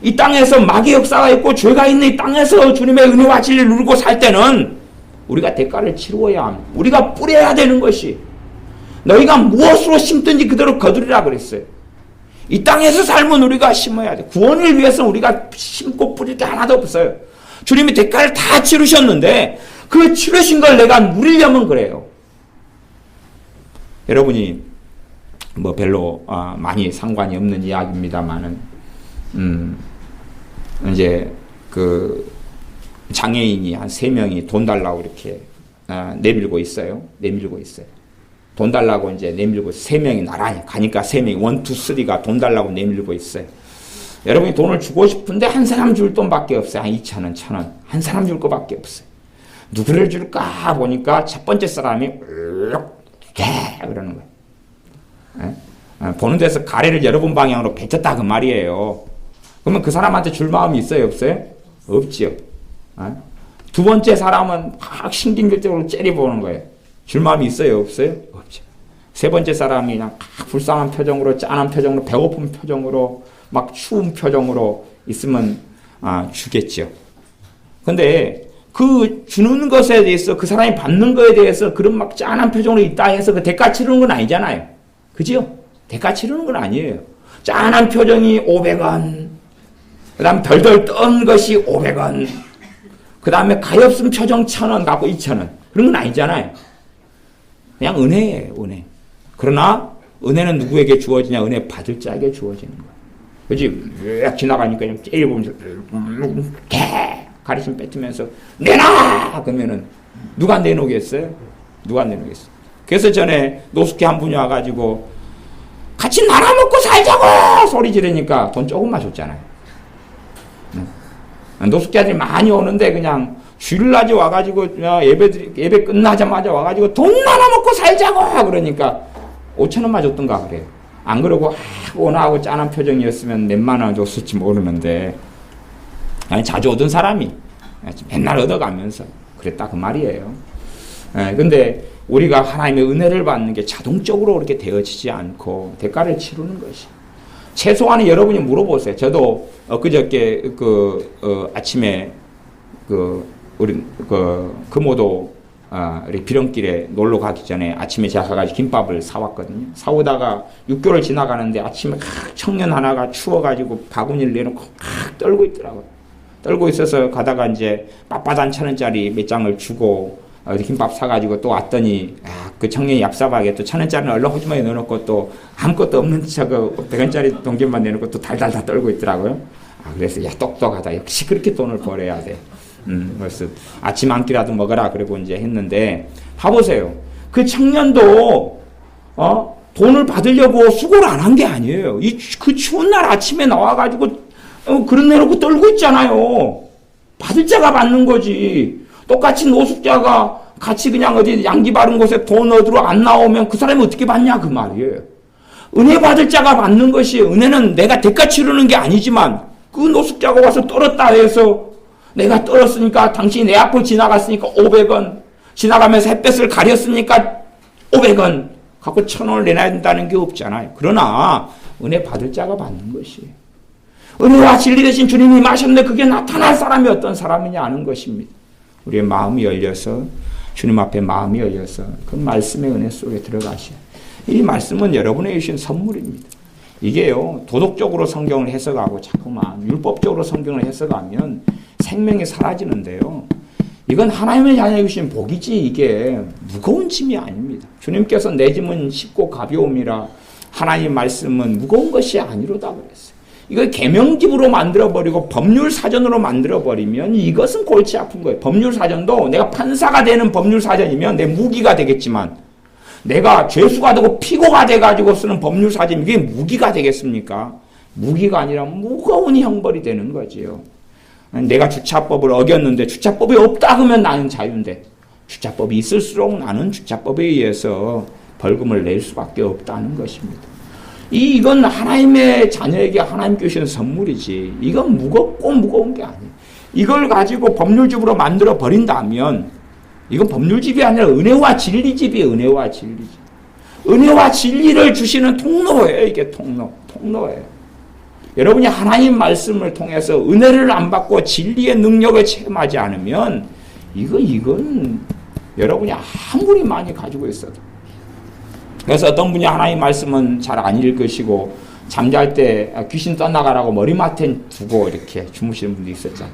[SPEAKER 1] 이 땅에서 마귀의 역사가 있고 죄가 있는 이 땅에서 주님의 은혜와 진리를 누리고 살 때는 우리가 대가를 치루어야 합니다. 우리가 뿌려야 되는 것이 너희가 무엇으로 심든지 그대로 거두리라 그랬어요. 이 땅에서 삶은 우리가 심어야 돼. 구원을 위해서는 우리가 심고 뿌릴 게 하나도 없어요. 주님이 대가를 다 치르셨는데 그 치르신 걸 내가 누리려면 그래요. 여러분이 뭐 별로 많이 상관이 없는 이야기입니다만은 이제 그 장애인이 한 3명이 돈 달라고 이렇게 내밀고 있어요. 돈 달라고 이제 내밀고 3명이 나란히 가니까 3명이 1, 2, 3가 돈 달라고 내밀고 있어요. 여러분이 돈을 주고 싶은데 한 사람 줄 돈밖에 없어요. 한 2,000원, 1,000원. 한 사람 줄 거밖에 없어요. 누구를 줄까 보니까 첫 번째 사람이 그러는 거예요. 보는 데서 가래를 여러 번 방향으로 뱉었다 그 말이에요. 그러면 그 사람한테 줄 마음이 있어요, 없어요? 없지요. 두 번째 사람은 막 신경질적으로 째려보는 거예요. 줄 마음이 있어요, 없어요? 없죠. 세 번째 사람이 그냥 불쌍한 표정으로, 짠한 표정으로, 배고픈 표정으로, 막 추운 표정으로 있으면 주겠죠. 근데 그 주는 것에 대해서 그 사람이 받는 것에 대해서 그런 막 짠한 표정으로 있다 해서 그 대가 치르는 건 아니잖아요. 그죠? 대가 치르는 건 아니에요. 짠한 표정이 500원, 그 다음 덜덜 떤 것이 500원, 그 다음에 가엾은 표정 1,000원 갖고 2,000원. 그런 건 아니잖아요. 그냥 은혜예요, 은혜. 그러나 은혜는 누구에게 주어지냐? 은혜 받을 자에게 주어지는 거예요. 그지? 왜 지나가니까 그냥 째려보면서 가리심 뱉으면서 내놔! 그러면은 누가 내놓겠어요? 누가 내놓겠어요? 그래서 전에 노숙해 한 분이 와가지고 같이 나눠먹고 살자고! 소리 지르니까 돈 조금만 줬잖아요. 노숙자들이 많이 오는데 그냥 주일날에 와가지고 예배 끝나자마자 와가지고 돈 나눠먹고 살자고! 그러니까 5,000원만 줬던가 그래요. 안 그러고 온화하고 짠한 표정이었으면 몇만 원 줬을지 모르는데 아니, 자주 오던 사람이 맨날 얻어가면서 그랬다 그 말이에요. 근데 우리가 하나님의 은혜를 받는 게 자동적으로 그렇게 되어지지 않고 대가를 치르는 것이. 최소한은 여러분이 물어보세요. 저도 그저께 아침에 우리 금오도 우리 비령길에 놀러 가기 전에 아침에 제가 가가지고 김밥을 사왔거든요. 사오다가 6개월 지나가는데 아침에 청년 하나가 추워가지고 바구니를 내놓고 떨고 있더라고요. 떨고 있어서 가다가 이제 빳빳한 1,000원짜리 몇 장을 주고 김밥 사가지고 또 왔더니 그 청년이 얍삽하게 또 1,000원짜리는 얼른 호주머니에 넣어놓고 또 아무것도 없는 그 100원짜리 동전만 내놓고 또 달달달 떨고 있더라고요. 그래서 야 똑똑하다. 역시 그렇게 돈을 벌어야 돼. 그래서 아침 한 끼라도 먹어라 그러고 이제 했는데 봐보세요. 그 청년도 돈을 받으려고 수고를 안 한 게 아니에요. 그 추운 날 아침에 나와가지고 그런 내놓고 떨고 있잖아요. 받을 자가 받는 거지. 똑같이 노숙자가 같이 그냥 어디 양기 바른 곳에 돈 얻으러 안 나오면 그 사람이 어떻게 받냐 그 말이에요. 은혜 받을 자가 받는 것이 은혜는 내가 대가 치르는 게 아니지만 그 노숙자가 와서 떨었다 해서 내가 떨었으니까 당신이 내 앞을 지나갔으니까 500원 지나가면서 햇볕을 가렸으니까 500원 갖고 1,000원을 내놔야 된다는 게 없잖아요. 그러나 은혜 받을 자가 받는 것이에요. 은혜와 진리 대신 주님이 마셨는데 그게 나타날 사람이 어떤 사람이냐 하는 것입니다. 우리의 마음이 열려서 주님 앞에 마음이 열려서 그 말씀의 은혜 속에 들어가셔야. 이 말씀은 여러분에게 주신 선물입니다. 이게요 도덕적으로 성경을 해석하고 자꾸만 율법적으로 성경을 해석하면 생명이 사라지는데요. 이건 하나님의 자녀에게 주신 복이지 이게 무거운 짐이 아닙니다. 주님께서 내 짐은 쉽고 가벼움이라 하나님의 말씀은 무거운 것이 아니로다 그랬어요. 이걸 계명집으로 만들어버리고 법률사전으로 만들어버리면 이것은 골치 아픈 거예요. 법률사전도 내가 판사가 되는 법률사전이면 내 무기가 되겠지만 내가 죄수가 되고 피고가 돼가지고 쓰는 법률사전 이게 무기가 되겠습니까? 무기가 아니라 무거운 형벌이 되는 거지요. 내가 주차법을 어겼는데 주차법이 없다 그러면 나는 자유인데 주차법이 있을수록 나는 주차법에 의해서 벌금을 낼 수밖에 없다는 것입니다. 이건 하나님의 자녀에게 하나님께 주시는 선물이지 이건 무겁고 무거운 게 아니에요. 이걸 가지고 법률집으로 만들어 버린다면 이건 법률집이 아니라 은혜와 진리집이에요. 은혜와 진리집. 은혜와 진리를 주시는 통로예요. 이게 통로예요. 여러분이 하나님 말씀을 통해서 은혜를 안 받고 진리의 능력을 체험하지 않으면 이건 여러분이 아무리 많이 가지고 있어도 그래서 어떤 분이 하나님 말씀은 잘 안 읽으시고 잠잘 때 귀신 떠나가라고 머리맡에 두고 이렇게 주무시는 분도 있었잖아요.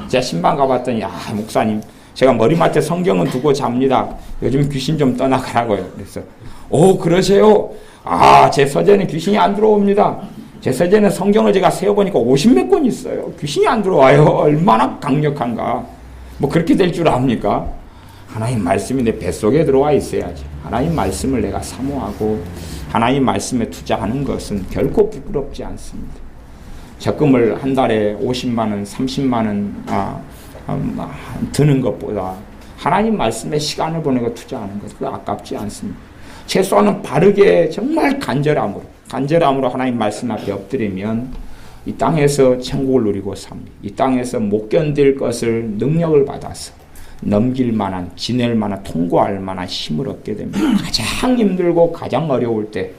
[SPEAKER 1] 제가 신방 가봤더니 목사님 제가 머리맡에 성경은 두고 잡니다. 요즘 귀신 좀 떠나가라고요. 그래서 그러세요? 제 서재는 귀신이 안 들어옵니다. 제 서재는 성경을 제가 세어보니까 50몇 권 있어요. 귀신이 안 들어와요. 얼마나 강력한가. 뭐 그렇게 될 줄 압니까? 하나님 말씀이 내 뱃속에 들어와 있어야지. 하나님 말씀을 내가 사모하고 하나님 말씀에 투자하는 것은 결코 부끄럽지 않습니다. 적금을 한 달에 50만 원, 30만 원 드는 것보다 하나님 말씀에 시간을 보내고 투자하는 것, 그거 아깝지 않습니다. 최소한은 바르게 정말 간절함으로 하나님 말씀 앞에 엎드리면 이 땅에서 천국을 누리고 삽니다. 이 땅에서 못 견딜 것을 능력을 받아서 넘길 만한, 지낼 만한, 통과할 만한 힘을 얻게 됩니다. 가장 힘들고 가장 어려울 때,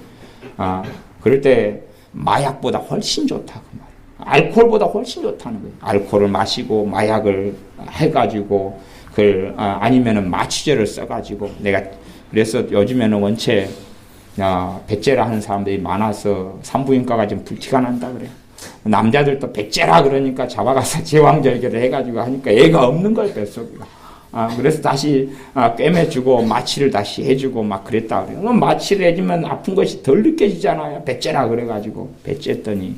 [SPEAKER 1] 그럴 때 마약보다 훨씬 좋다 그 말이에요. 알코올보다 훨씬 좋다는 거예요. 알코올을 마시고 마약을 해가지고 아니면은 마취제를 써가지고 그래서 요즘에는 원체 배째라 하는 사람들이 많아서 산부인과가 좀 불티가 난다 그래요. 남자들도 배째라 그러니까 잡아가서 제왕절개를 해가지고 하니까 애가 없는 거예요, 뱃속이가. 그래서 다시 꿰매주고 마취를 다시 해주고 막 그랬다 그래요. 마취를 해주면 아픈 것이 덜 느껴지잖아요. 배째라 그래가지고 배째했더니.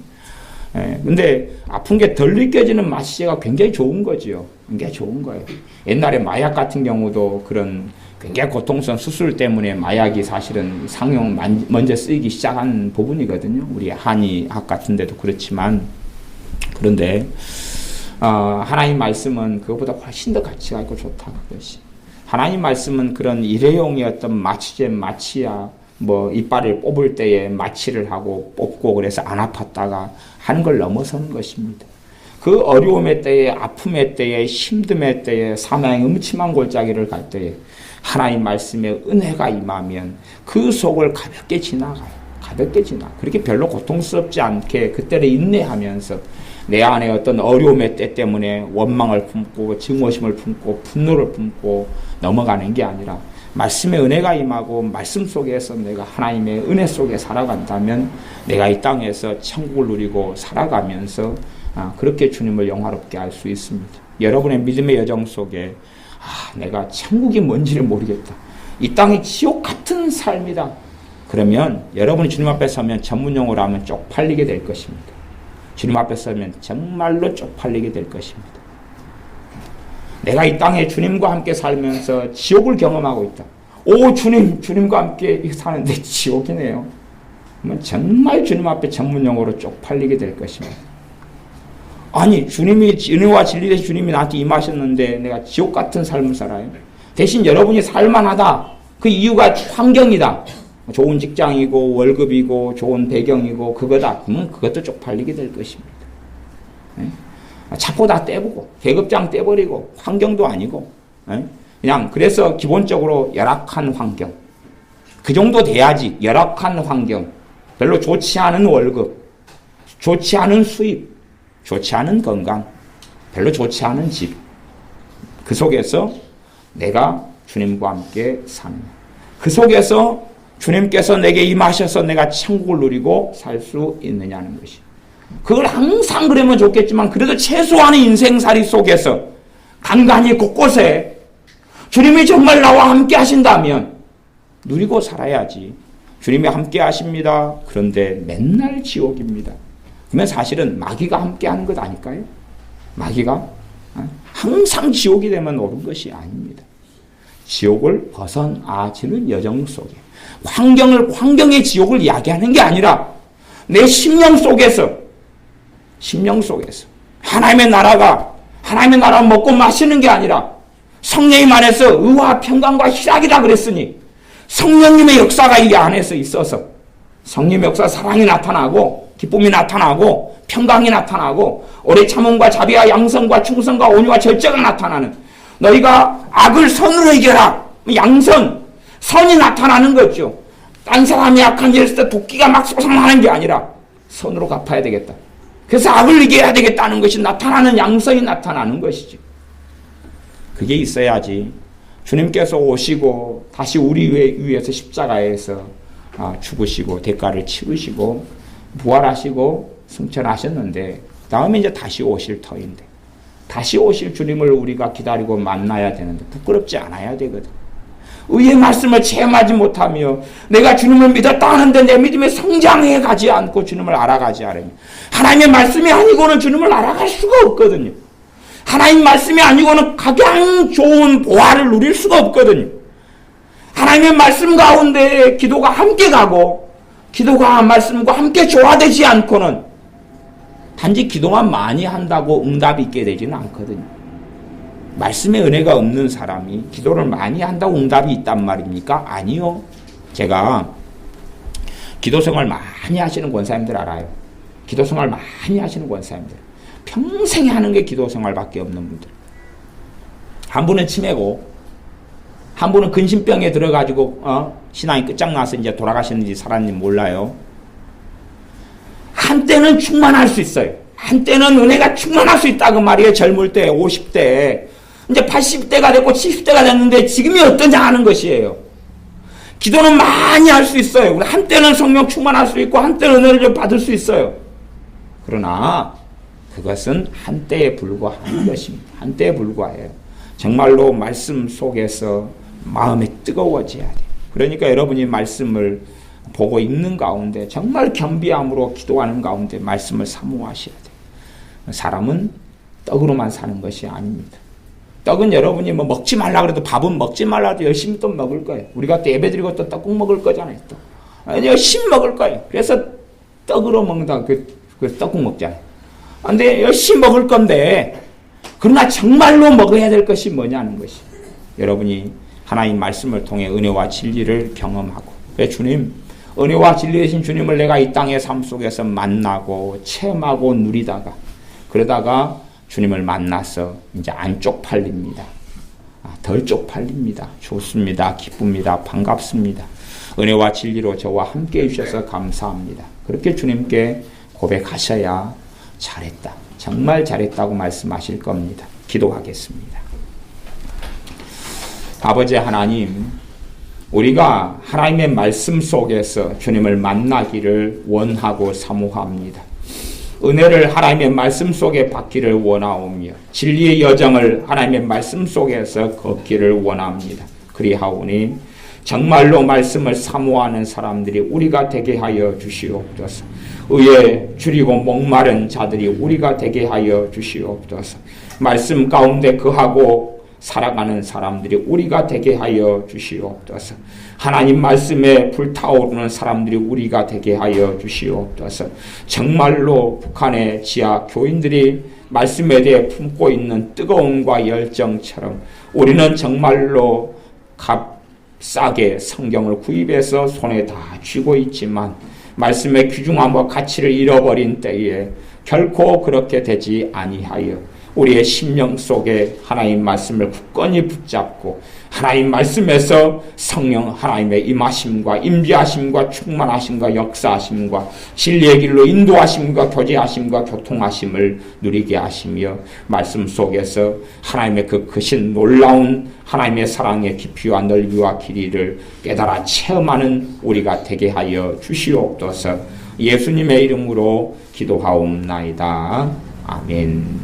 [SPEAKER 1] 근데 아픈 게 덜 느껴지는 마취제가 굉장히 좋은 거지요. 굉장히 좋은 거예요. 옛날에 마약 같은 경우도 그런 굉장히 고통스러운 수술 때문에 마약이 사실은 상용 먼저 쓰이기 시작한 부분이거든요. 우리 한의학 같은 데도 그렇지만. 그런데 하나님 말씀은 그것보다 훨씬 더 가치가 있고 좋다 그것이. 하나님 말씀은 그런 일회용의 어떤 마취제, 마취약, 뭐 이빨을 뽑을 때에 마취를 하고 뽑고 그래서 안 아팠다가 하는 걸 넘어서는 것입니다. 그 어려움의 때에, 아픔의 때에, 힘듦의 때에, 사망의 음침한 골짜기를 갈 때에 하나님 말씀의 은혜가 임하면 그 속을 가볍게 지나가요. 가볍게 지나. 그렇게 별로 고통스럽지 않게 그때를 인내하면서 내 안에 어떤 어려움의 때 때문에 원망을 품고 증오심을 품고 분노를 품고 넘어가는 게 아니라 말씀의 은혜가 임하고 말씀 속에서 내가 하나님의 은혜 속에 살아간다면 내가 이 땅에서 천국을 누리고 살아가면서 그렇게 주님을 영화롭게 할 수 있습니다. 여러분의 믿음의 여정 속에 내가 천국이 뭔지를 모르겠다. 이 땅이 지옥 같은 삶이다. 그러면 여러분이 주님 앞에 서면 전문용어로 하면 쪽팔리게 될 것입니다. 주님 앞에 서면 정말로 쪽팔리게 될 것입니다. 내가 이 땅에 주님과 함께 살면서 지옥을 경험하고 있다. 주님과 함께 사는데 지옥이네요. 그러면 정말 주님 앞에 전문용어로 쪽팔리게 될 것입니다. 아니, 주님이 은혜와 진리 대신 주님이 나한테 임하셨는데 내가 지옥 같은 삶을 살아요. 대신 여러분이 살만하다. 그 이유가 환경이다. 좋은 직장이고 월급이고 좋은 배경이고 그거다. 그러면 그것도 쪽팔리게 될 것입니다. 자꾸 다 떼보고 계급장 떼버리고 환경도 아니고 그냥 그래서 기본적으로 열악한 환경. 그 정도 돼야지. 열악한 환경. 별로 좋지 않은 월급. 좋지 않은 수입. 좋지 않은 건강. 별로 좋지 않은 집. 그 속에서 내가 주님과 함께 사는. 그 속에서 주님께서 내게 임하셔서 내가 천국을 누리고 살 수 있느냐는 것이. 그걸 항상 그러면 좋겠지만 그래도 최소한의 인생살이 속에서 간간히 곳곳에 주님이 정말 나와 함께 하신다면 누리고 살아야지. 주님이 함께 하십니다. 그런데 맨날 지옥입니다. 그러면 사실은 마귀가 함께 하는 것 아닐까요? 마귀가 항상 지옥이 되면 옳은 것이 아닙니다. 지옥을 벗어나지는 여정 속에 환경의 지옥을 이야기하는 게 아니라 내 심령 속에서 하나님의 나라가 먹고 마시는 게 아니라 성령님 안에서 의와 평강과 희락이라 그랬으니 성령님의 역사가 이 안에서 있어서 성령의 역사 사랑이 나타나고 기쁨이 나타나고 평강이 나타나고 오래 참음과 자비와 양선과 충성과 온유와 절제가 나타나는 너희가 악을 선으로 이겨라. 선이 나타나는 거죠. 딴 사람이 약한 일을 했을 때 도끼가 막 솟아나는 게 아니라 선으로 갚아야 되겠다. 그래서 악을 이겨야 되겠다는 것이 나타나는 양선이 나타나는 것이죠. 그게 있어야지 주님께서 오시고 다시 우리 위해서 십자가에서 죽으시고 대가를 치르시고 부활하시고 승천하셨는데 다음에 이제 다시 오실 터인데 다시 오실 주님을 우리가 기다리고 만나야 되는데 부끄럽지 않아야 되거든. 의의 말씀을 체험하지 못하며 내가 주님을 믿었다 하는데 내 믿음에 성장해 가지 않고 주님을 알아가지 않으면 하나님의 말씀이 아니고는 주님을 알아갈 수가 없거든요. 하나님 말씀이 아니고는 가장 좋은 보화를 누릴 수가 없거든요. 하나님의 말씀 가운데 기도가 함께 가고 기도가 말씀과 함께 조화되지 않고는 단지 기도만 많이 한다고 응답이 있게 되지는 않거든요. 말씀의 은혜가 없는 사람이 기도를 많이 한다고 응답이 있단 말입니까? 아니요. 제가 기도생활 많이 하시는 권사님들 알아요. 기도생활 많이 하시는 권사님들. 평생 하는 게 기도생활밖에 없는 분들. 한 분은 치매고 한 분은 근심병에 들어가지고 신앙이 끝장나서 이제 돌아가셨는지 살았는지 몰라요. 한때는 충만할 수 있어요. 한때는 은혜가 충만할 수 있다고 말이에요. 젊을 때 50대 이제 80대가 됐고 70대가 됐는데 지금이 어떠냐 하는 것이에요. 기도는 많이 할 수 있어요. 한때는 성령 충만할 수 있고 한때는 은혜를 받을 수 있어요. 그러나 그것은 한때에 불과한 것입니다. 한때에 불과해요. 정말로 말씀 속에서 마음이 뜨거워져야 돼요. 그러니까 여러분이 말씀을 보고 읽는 가운데 정말 겸비함으로 기도하는 가운데 말씀을 사모하셔야 돼요. 사람은 떡으로만 사는 것이 아닙니다. 떡은 여러분이 뭐 먹지 말라 그래도 밥은 먹지 말라 해도 열심히 또 먹을 거예요. 우리가 또 예배드리고 또 떡국 먹을 거잖아요. 또. 열심히 먹을 거예요. 그래서 떡으로 먹는다. 그 떡국 먹잖아요. 근데 열심히 먹을 건데 그러나 정말로 먹어야 될 것이 뭐냐는 것이 여러분이 하나님 말씀을 통해 은혜와 진리를 경험하고 주님 은혜와 진리 되신 주님을 내가 이 땅의 삶 속에서 만나고 체험하고 누리다가 그러다가 주님을 만나서 이제 안 쪽팔립니다. 덜 쪽팔립니다. 좋습니다. 기쁩니다. 반갑습니다. 은혜와 진리로 저와 함께 해주셔서 감사합니다. 그렇게 주님께 고백하셔야 잘했다. 정말 잘했다고 말씀하실 겁니다. 기도하겠습니다. 아버지 하나님, 우리가 하나님의 말씀 속에서 주님을 만나기를 원하고 사모합니다. 은혜를 하나님의 말씀 속에 받기를 원하오며 진리의 여정을 하나님의 말씀 속에서 걷기를 원합니다. 그리하오니 정말로 말씀을 사모하는 사람들이 우리가 되게 하여 주시옵소서. 의에 줄이고 목마른 자들이 우리가 되게 하여 주시옵소서. 말씀 가운데 거하고 살아가는 사람들이 우리가 되게 하여 주시옵소서. 하나님 말씀에 불타오르는 사람들이 우리가 되게 하여 주시옵소서. 정말로 북한의 지하 교인들이 말씀에 대해 품고 있는 뜨거움과 열정처럼 우리는 정말로 값싸게 성경을 구입해서 손에 다 쥐고 있지만 말씀의 귀중함과 가치를 잃어버린 때에 결코 그렇게 되지 아니하여 우리의 심령 속에 하나님 말씀을 굳건히 붙잡고 하나님 말씀에서 성령 하나님의 임하심과 임재하심과 충만하심과 역사하심과 진리의 길로 인도하심과 교제하심과 교통하심을 누리게 하시며 말씀 속에서 하나님의 그 크신 놀라운 하나님의 사랑의 깊이와 넓이와 길이를 깨달아 체험하는 우리가 되게 하여 주시옵소서. 예수님의 이름으로 기도하옵나이다. 아멘.